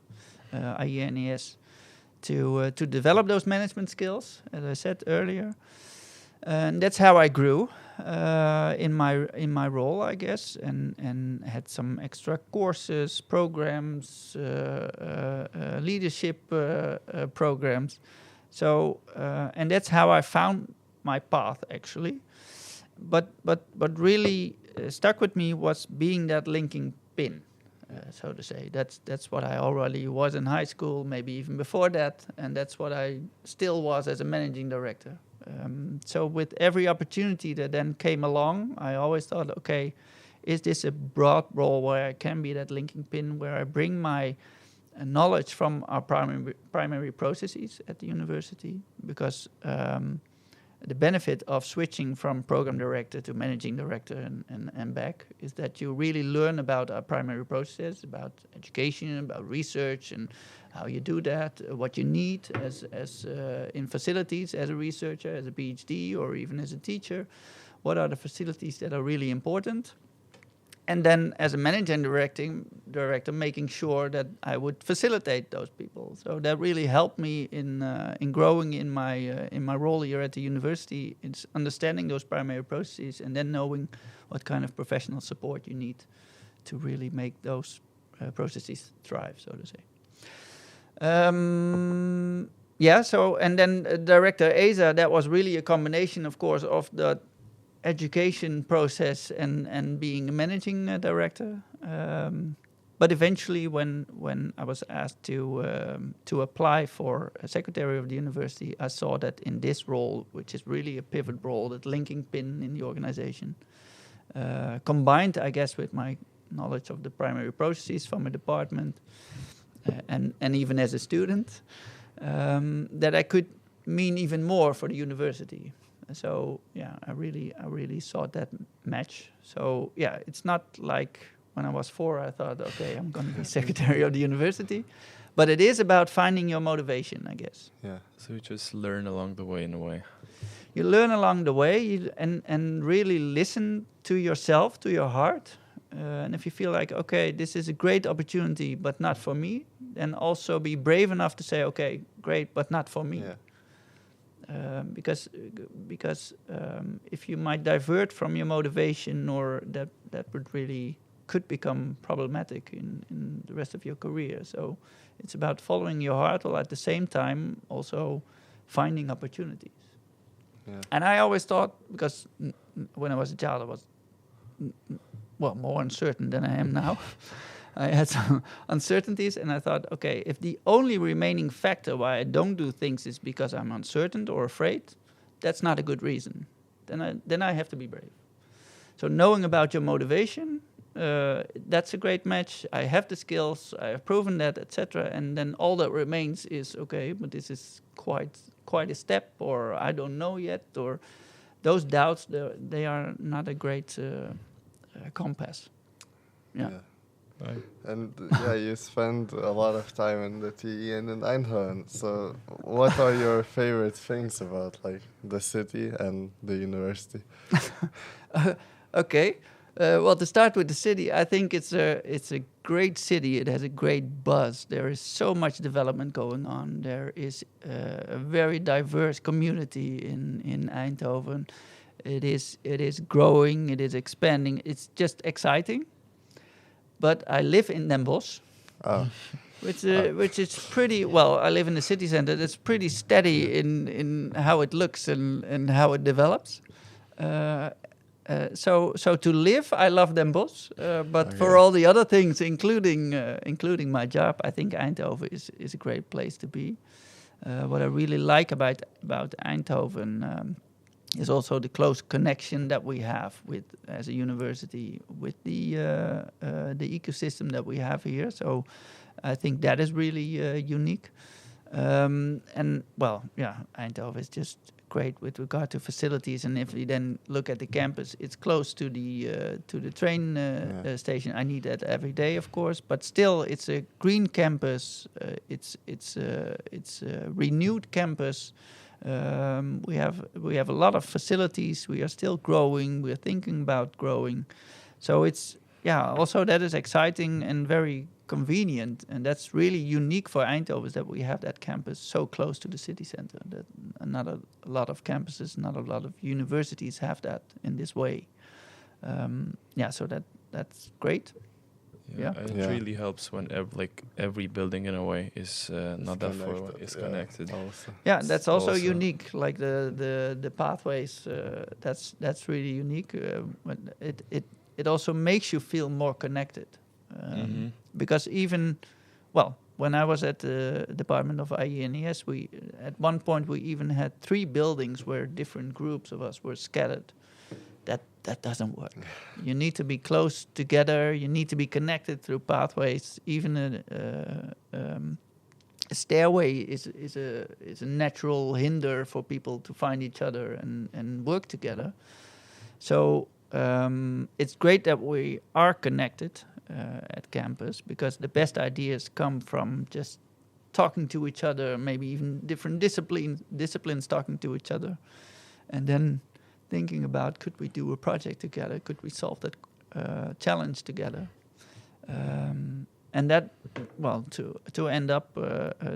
IENES, to develop those management skills, as I said earlier. And that's how I grew in my role, I guess, and had some extra courses, programs, leadership programs. So and that's how I found my path, actually. But really stuck with me was being that linking pin, so to say. That's what I already was in high school, maybe even before that, and that's what I still was as a managing director. So with every opportunity that then came along, I always thought, okay, is this a broad role where I can be that linking pin, where I bring my knowledge from our primary processes at the university? Because the benefit of switching from program director to managing director and back is that you really learn about our primary processes, about education, about research, and how you do that, what you need as in facilities as a researcher, as a PhD, or even as a teacher. What are the facilities that are really important? And then as a managing director, making sure that I would facilitate those people. So that really helped me in growing in my role here at the university. It's understanding those primary processes and then knowing what kind of professional support you need to really make those processes thrive, so to say. So and then Director Asa, that was really a combination, of course, of the education process and being a managing director. But eventually, when I was asked to apply for a secretary of the university, I saw that in this role, which is really a pivot role, that linking pin in the organization, combined, I guess, with my knowledge of the primary processes from a department, and even as a student, that I could mean even more for the university. So I really saw that match. So it's not like when I was 4, I thought, okay, I'm going to be secretary of the university, but it is about finding your motivation, I guess. Yeah. So you just learn along the way, in a way. You learn along the way, and really listen to yourself, to your heart. And if you feel like, okay, this is a great opportunity, but not for me, then also be brave enough to say, okay, great, but not for me. Yeah. Because if you might divert from your motivation, or that would really could become problematic in the rest of your career. So it's about following your heart, while at the same time also finding opportunities. Yeah. And I always thought, because when I was a child, I was more uncertain than I am now. I had some uncertainties, and I thought, okay, if the only remaining factor why I don't do things is because I'm uncertain or afraid, that's not a good reason. Then I have to be brave. So knowing about your motivation, that's a great match. I have the skills, I have proven that, etc. And then all that remains is, okay, but this is quite a step, or I don't know yet, or those doubts, they are not a great compass. Yeah. Right. And you spend a lot of time in the TE and in Eindhoven. So what are your favorite things about like the city and the university? Okay. Well, to start with the city, I think it's a great city. It has a great buzz. There is so much development going on. There is a very diverse community in Eindhoven. It is growing. It is expanding. It's just exciting. But I live in Den Bosch, which is pretty well. I live in the city center. It's pretty steady in how it looks and how it develops. So to live, I love Den Bosch. But for all the other things, including my job, I think Eindhoven is a great place to be. What I really like about Eindhoven is also the close connection that we have with, as a university, with the ecosystem that we have here. So I think that is really unique. And well, Eindhoven is just great with regard to facilities. And if we then look at the campus, it's close to the train station. I need that every day, of course, but still, it's a green campus. It's a renewed campus. We have a lot of facilities. We are still growing. We are thinking about growing. So it's also that is exciting and very convenient, and that's really unique for Eindhoven, is that we have that campus so close to the city center. That not a lot of campuses, not a lot of universities have that in this way. So that's great. It really helps when every building in a way is not that far away, is connected. Also. Yeah, that's also unique. Like the pathways, that's really unique. It also makes you feel more connected, because when I was at the Department of IE&ES, we at one point we even had 3 buildings where different groups of us were scattered. That doesn't work. You need to be close together. You need to be connected through pathways. Even a stairway is a natural hinder for people to find each other and work together. So it's great that we are connected at campus, because the best ideas come from just talking to each other, maybe even different disciplines talking to each other, and then thinking about, could we do a project together? Could we solve that challenge together? And that, well, to end up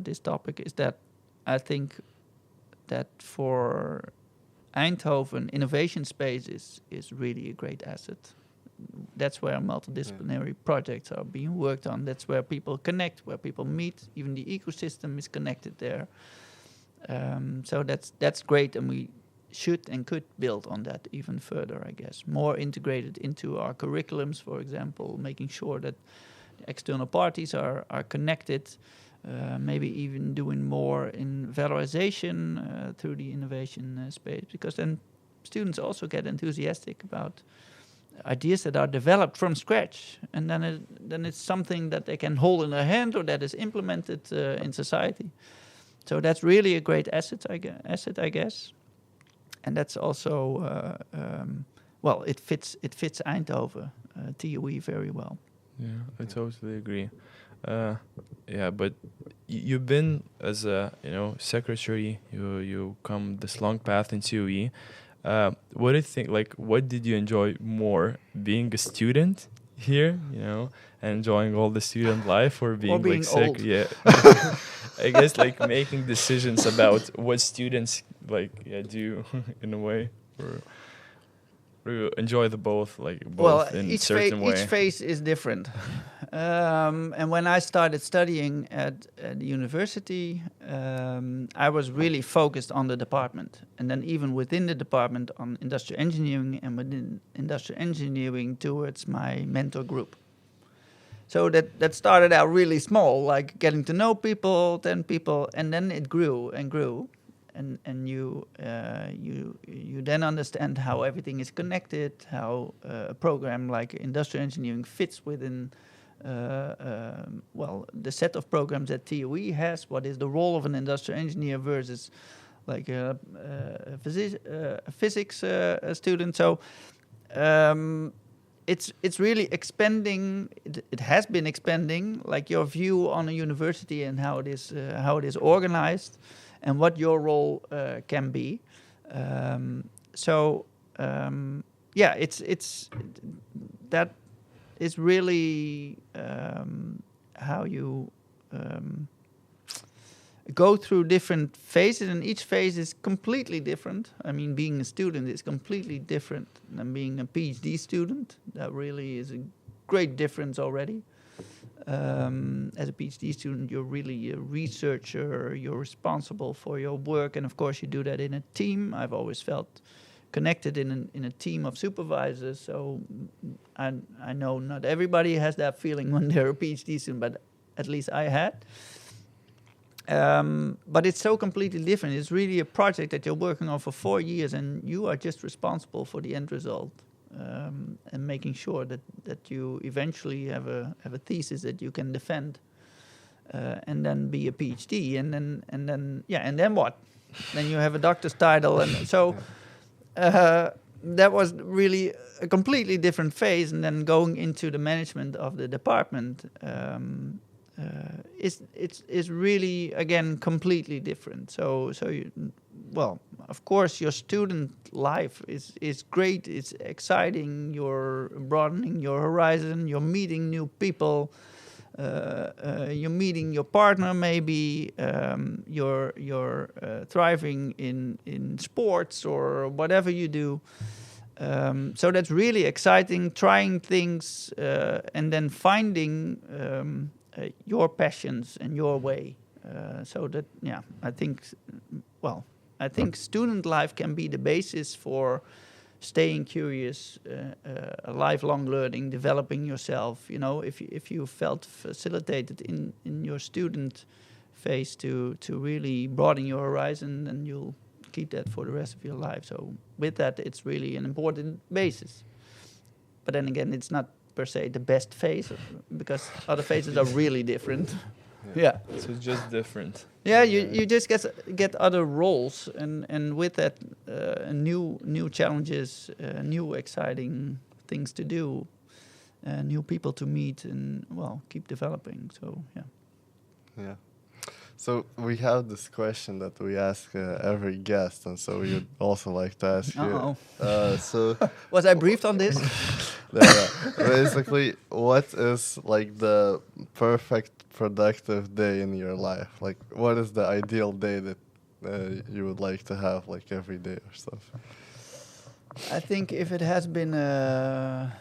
this topic, is that I think that for Eindhoven, innovation space is really a great asset. That's where multidisciplinary projects are being worked on. That's where people connect, where people meet. Even the ecosystem is connected there. So that's great, and we should and could build on that even further, I guess. More integrated into our curriculums, for example, making sure that external parties are connected, maybe even doing more in valorization through the innovation space, because then students also get enthusiastic about ideas that are developed from scratch, and then it's something that they can hold in their hand or that is implemented in society. So that's really a great asset, I guess. And that's also, well, it fits Eindhoven, TUE very well. Yeah, I totally agree. Yeah, but you've been as a secretary. You come this long path in TUE. What do you think? Like, what did you enjoy more, being a student here, and enjoying all the student life, or being like old? Yeah, I guess like making decisions about what students do in a way, or you enjoy the both, like both in certain way. Each phase is different. And when I started studying at the university, I was really focused on the department. And then even within the department on industrial engineering, and within industrial engineering towards my mentor group. So that started out really small, like getting to know people, 10 people, and then it grew and grew. And you then understand how everything is connected, how a program like industrial engineering fits within the set of programs that TUE has. What is the role of an industrial engineer versus like a physics student? So it's really expanding. It has been expanding, like your view on a university and how it is organized, and what your role can be. It's that is really how you go through different phases, and each phase is completely different. I mean, being a student is completely different than being a PhD student. That really is a great difference already. As a PhD student, you're really a researcher, you're responsible for your work, and of course you do that in a team. I've always felt connected in a team of supervisors, so I know not everybody has that feeling when they're a PhD student, but at least I had. But it's so completely different. It's really a project that you're working on for 4 years, and you are just responsible for the end result. And making sure that you eventually have a thesis that you can defend, and then be a PhD, and then what? Then you have a doctor's title, and so that was really a completely different phase. And then going into the management of the department is really again completely different. So of course, your student life is great. It's exciting. You're broadening your horizon. You're meeting new people. You're meeting your partner. Maybe you're thriving in sports or whatever you do. So that's really exciting. Trying things and then finding your passions and your way. I think student life can be the basis for staying curious, lifelong learning, developing yourself. If you felt facilitated in your student phase to really broaden your horizon, then you'll keep that for the rest of your life. So with that, it's really an important basis. But then again, it's not per se the best phase, because other phases are really different. Yeah. So it's just different. Yeah, you just get other roles, and with that, new challenges, new exciting things to do, new people to meet, and keep developing. So yeah. Yeah. So we have this question that we ask every guest, and so we would also like to ask you. So was I briefed on this? yeah, basically, what is like the perfect productive day in your life? Like, what is the ideal day that you would like to have, like every day or stuff? I think if it has been a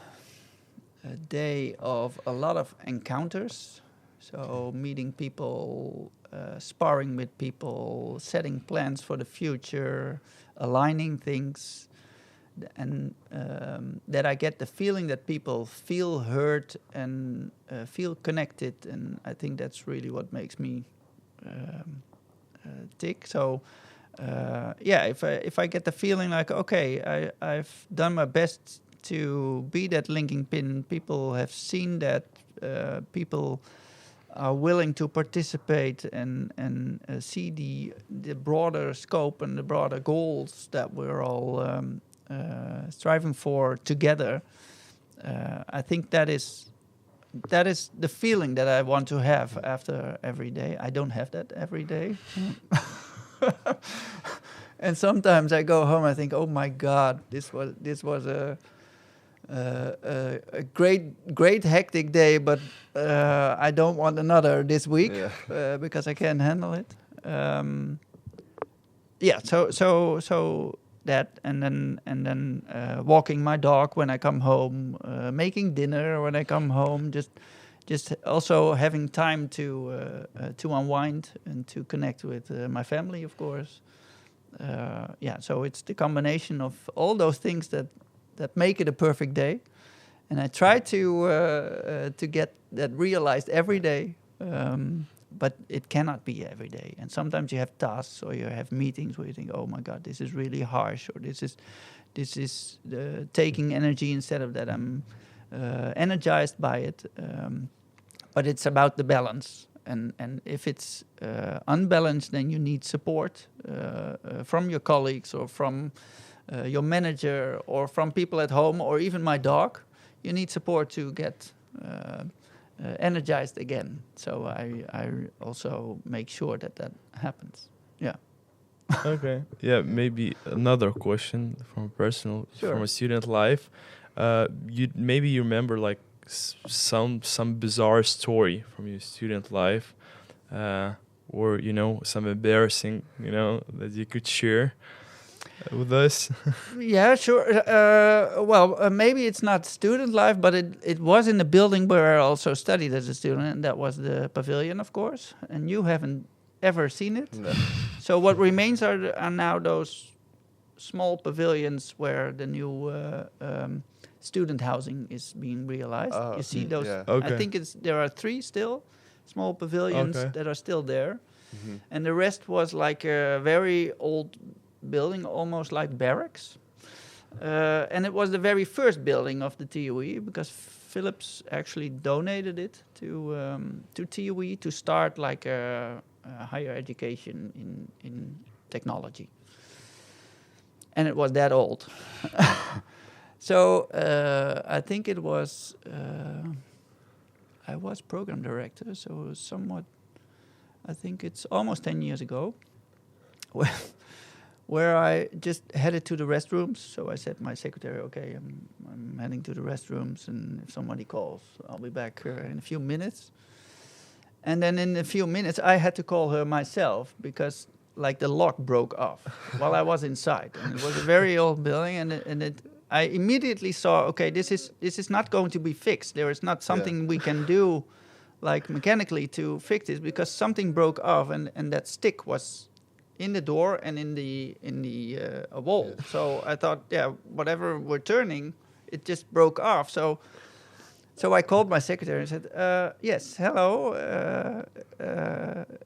day of a lot of encounters, so meeting people, sparring with people, setting plans for the future, aligning things, and that I get the feeling that people feel heard and feel connected, and I think that's really what makes me tick. So if I get the feeling like, okay, I've done my best to be that linking pin, people have seen that, people are willing to participate and see the broader scope and the broader goals that we're all striving for together. I think that is the feeling that I want to have after every day. I don't have that every day. And sometimes I go home, I think, oh my God, this was a great hectic day, but I don't want another this week because I can't handle it. So that, and then walking my dog when I come home, making dinner when I come home, just also having time to unwind and to connect with my family, of course. So it's the combination of all those things that make it a perfect day, and I try to get that realized every day, but it cannot be every day. And sometimes you have tasks or you have meetings where you think, oh my God, this is really harsh, or this is taking energy instead of that I'm energized by it. But it's about the balance. And if it's unbalanced, then you need support from your colleagues or from your manager or from people at home or even my dog. You need support to get energized again. So I also make sure that happens. Yeah. Okay. Yeah, maybe another question from from a student life. You remember like some bizarre story from your student life, or some embarrassing that you could share with us. Yeah, sure. Maybe it's not student life, but it was in the building where I also studied as a student, and that was the pavilion, of course. And you haven't ever seen it. No. So what remains are now those small pavilions where the new student housing is being realized. You see those? Yeah. Okay. I think there are 3 still small pavilions that are still there, and the rest was like a very old building, almost like barracks. And it was the very first building of the TUE because Philips actually donated it to TUE to start like a higher education in technology. And it was that old. So I think it was, I was program director, so it was somewhat, I think it's almost 10 years ago, where I just headed to the restrooms. So I said to my secretary, okay, I'm heading to the restrooms, and if somebody calls, I'll be back in a few minutes. And then in a few minutes, I had to call her myself because like the lock broke off while I was inside. And it was a very old building, and I immediately saw, okay, this is not going to be fixed. There is not something we can do like mechanically to fix this because something broke off, and that stick was in the door and in the wall. Yeah. So I thought, whatever we're turning, it just broke off. So I called my secretary and said, yes, hello,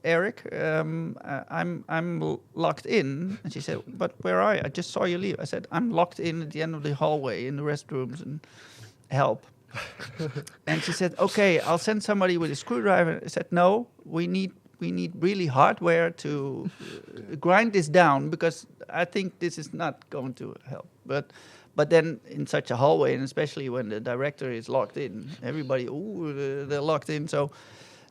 Eric, I'm locked in. And she said, but where are you? I just saw you leave. I said, I'm locked in at the end of the hallway in the restrooms and help. And she said, okay, I'll send somebody with a screwdriver. I said, no, we need really hardware to grind this down, because I think this is not going to help. But then in such a hallway, and especially when the director is locked in, everybody, they're locked in. So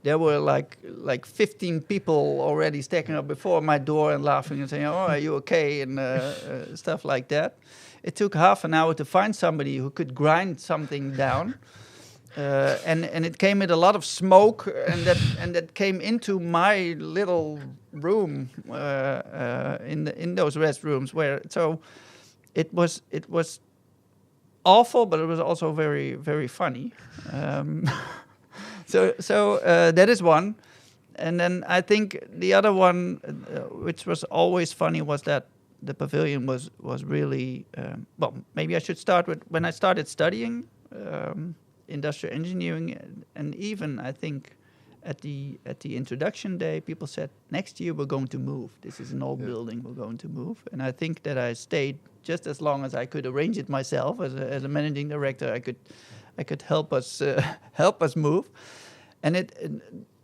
there were like 15 people already stacking up before my door and laughing and saying, "Oh, are you okay?" and stuff like that. It took half an hour to find somebody who could grind something down, and it came with a lot of smoke, and that came into my little room in those restrooms it was awful, but it was also very, very funny. So that is one. And then I think the other one, which was always funny, was that the pavilion was really... well, maybe I should start with when I started studying industrial engineering, and even I think at the introduction day, people said, next year we're going to move. This is an old building, we're going to move. And I think that I stayed just as long as I could arrange it myself. As a managing director, I could help us move. And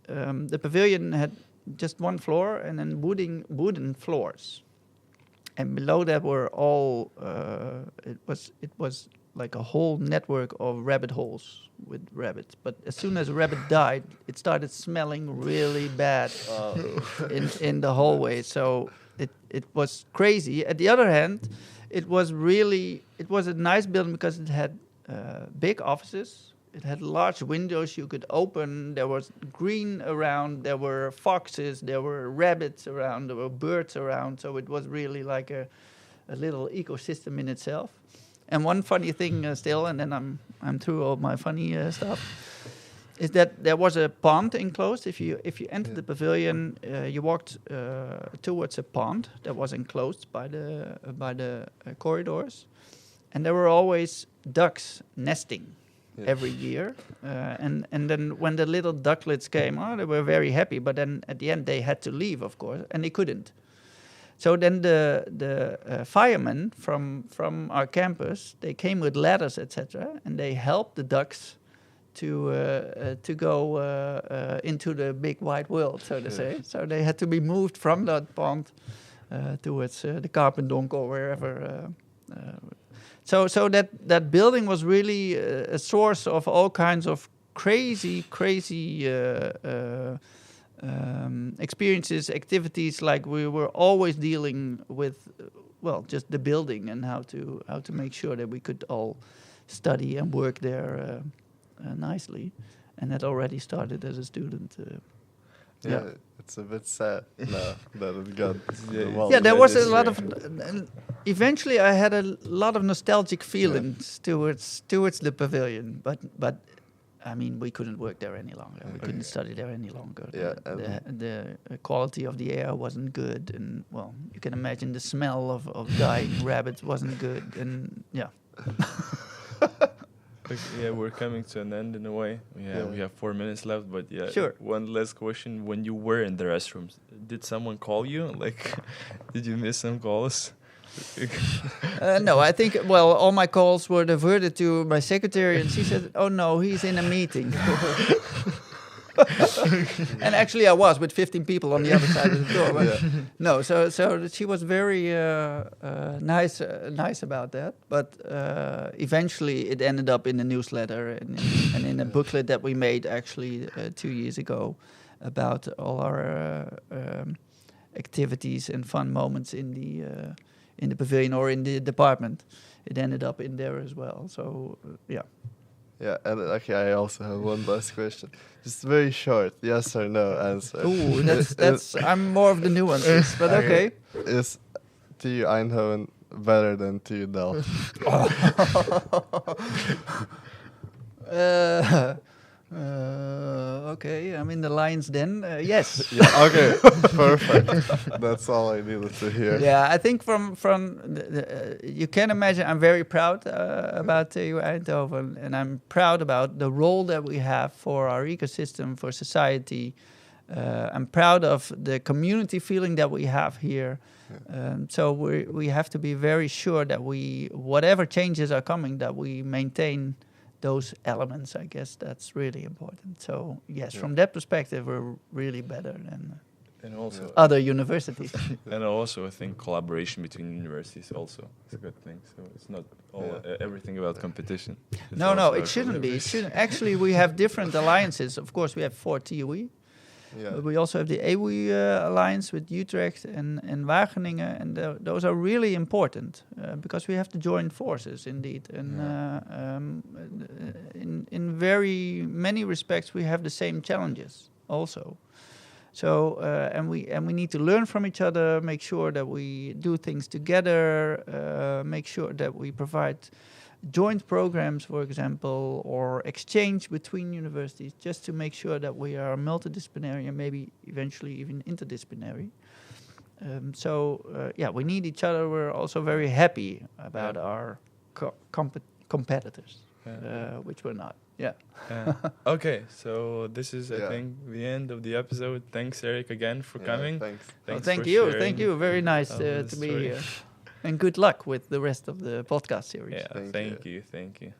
the pavilion had just one floor and then wooden floors. And below that were all it was like a whole network of rabbit holes with rabbits. But as soon as a rabbit died, it started smelling really bad in the hallway. So it was crazy. At the other hand, it was a nice building because it had big offices. It had large windows you could open. There was green around. There were foxes. There were rabbits around. There were birds around. So it was really like a little ecosystem in itself. And one funny thing still, and then I'm through all my funny stuff, is that there was a pond enclosed. If you entered the pavilion, you walked towards a pond that was enclosed by the corridors, and there were always ducks nesting every year. And then when the little ducklets came, they were very happy. But then at the end they had to leave, of course, and they couldn't. So then the firemen from our campus, they came with ladders, etc., and they helped the ducks to go into the big wide world, so to say. So they had to be moved from that pond towards the Karpendonk or wherever. So that building was really a source of all kinds of crazy experiences, activities. Like we were always dealing with, just the building and how to make sure that we could all study and work there nicely. And that already started as a student. It's a bit sad now that it got. There was a lot of. Eventually, I had a lot of nostalgic feelings towards the pavilion, but I mean, we couldn't work there any longer. We couldn't study there any longer. The quality of the air wasn't good, and you can imagine the smell of dying rabbits wasn't good, and we're coming to an end in a way. We have 4 minutes left, but sure. One last question: when you were in the restrooms, did someone call you? Like, did you miss some calls? No, I think, all my calls were diverted to my secretary, and she said, "Oh no, he's in a meeting." And actually I was with 15 people on the other side of the door. But no, so she was very nice about that. But eventually it ended up in the newsletter and in a booklet that we made actually 2 years ago about all our activities and fun moments in the pavilion or in the department. It ended up in there as well. So Yeah, and I also have one last question. Just very short, yes or no answer. Ooh, that's I'm more of the nuances, but okay. Is TU Eindhoven better than TU Delft? Okay, I'm in the lines then. Yes. Yeah, okay, perfect. That's all I needed to hear. Yeah, I think from you can imagine I'm very proud about TU Eindhoven, and I'm proud about the role that we have for our ecosystem, for society. I'm proud of the community feeling that we have here. So we have to be very sure that whatever changes are coming, that we maintain those elements, I guess that's really important. So yes, Yeah. from that perspective, we're really better than And also, other universities. and also, I think collaboration between universities also is a good thing. So it's not all everything about competition. It's No, also it about shouldn't be. It collaboration. shouldn't. Actually, we have different alliances. Of course, we have 4 TUE, Yeah. but we also have the AWE alliance with Utrecht and Wageningen, and those are really important because we have to join forces indeed. And in very many respects, we have the same challenges also. So and we need to learn from each other, make sure that we do things together, make sure that we provide joint programs, for example, or exchange between universities, just to make sure that we are multidisciplinary and maybe eventually even interdisciplinary. We need each other. We're also very happy about our competitors, which we're not. Yeah. Okay, so this is, I Yeah. think, the end of the episode. Thanks, Eric, again for Yeah, coming. thanks. Thanks Thank for you. sharing Thank you. Very nice the to be story. here. And good luck with the rest of the podcast series. Yeah, Thank thank you. Thank you.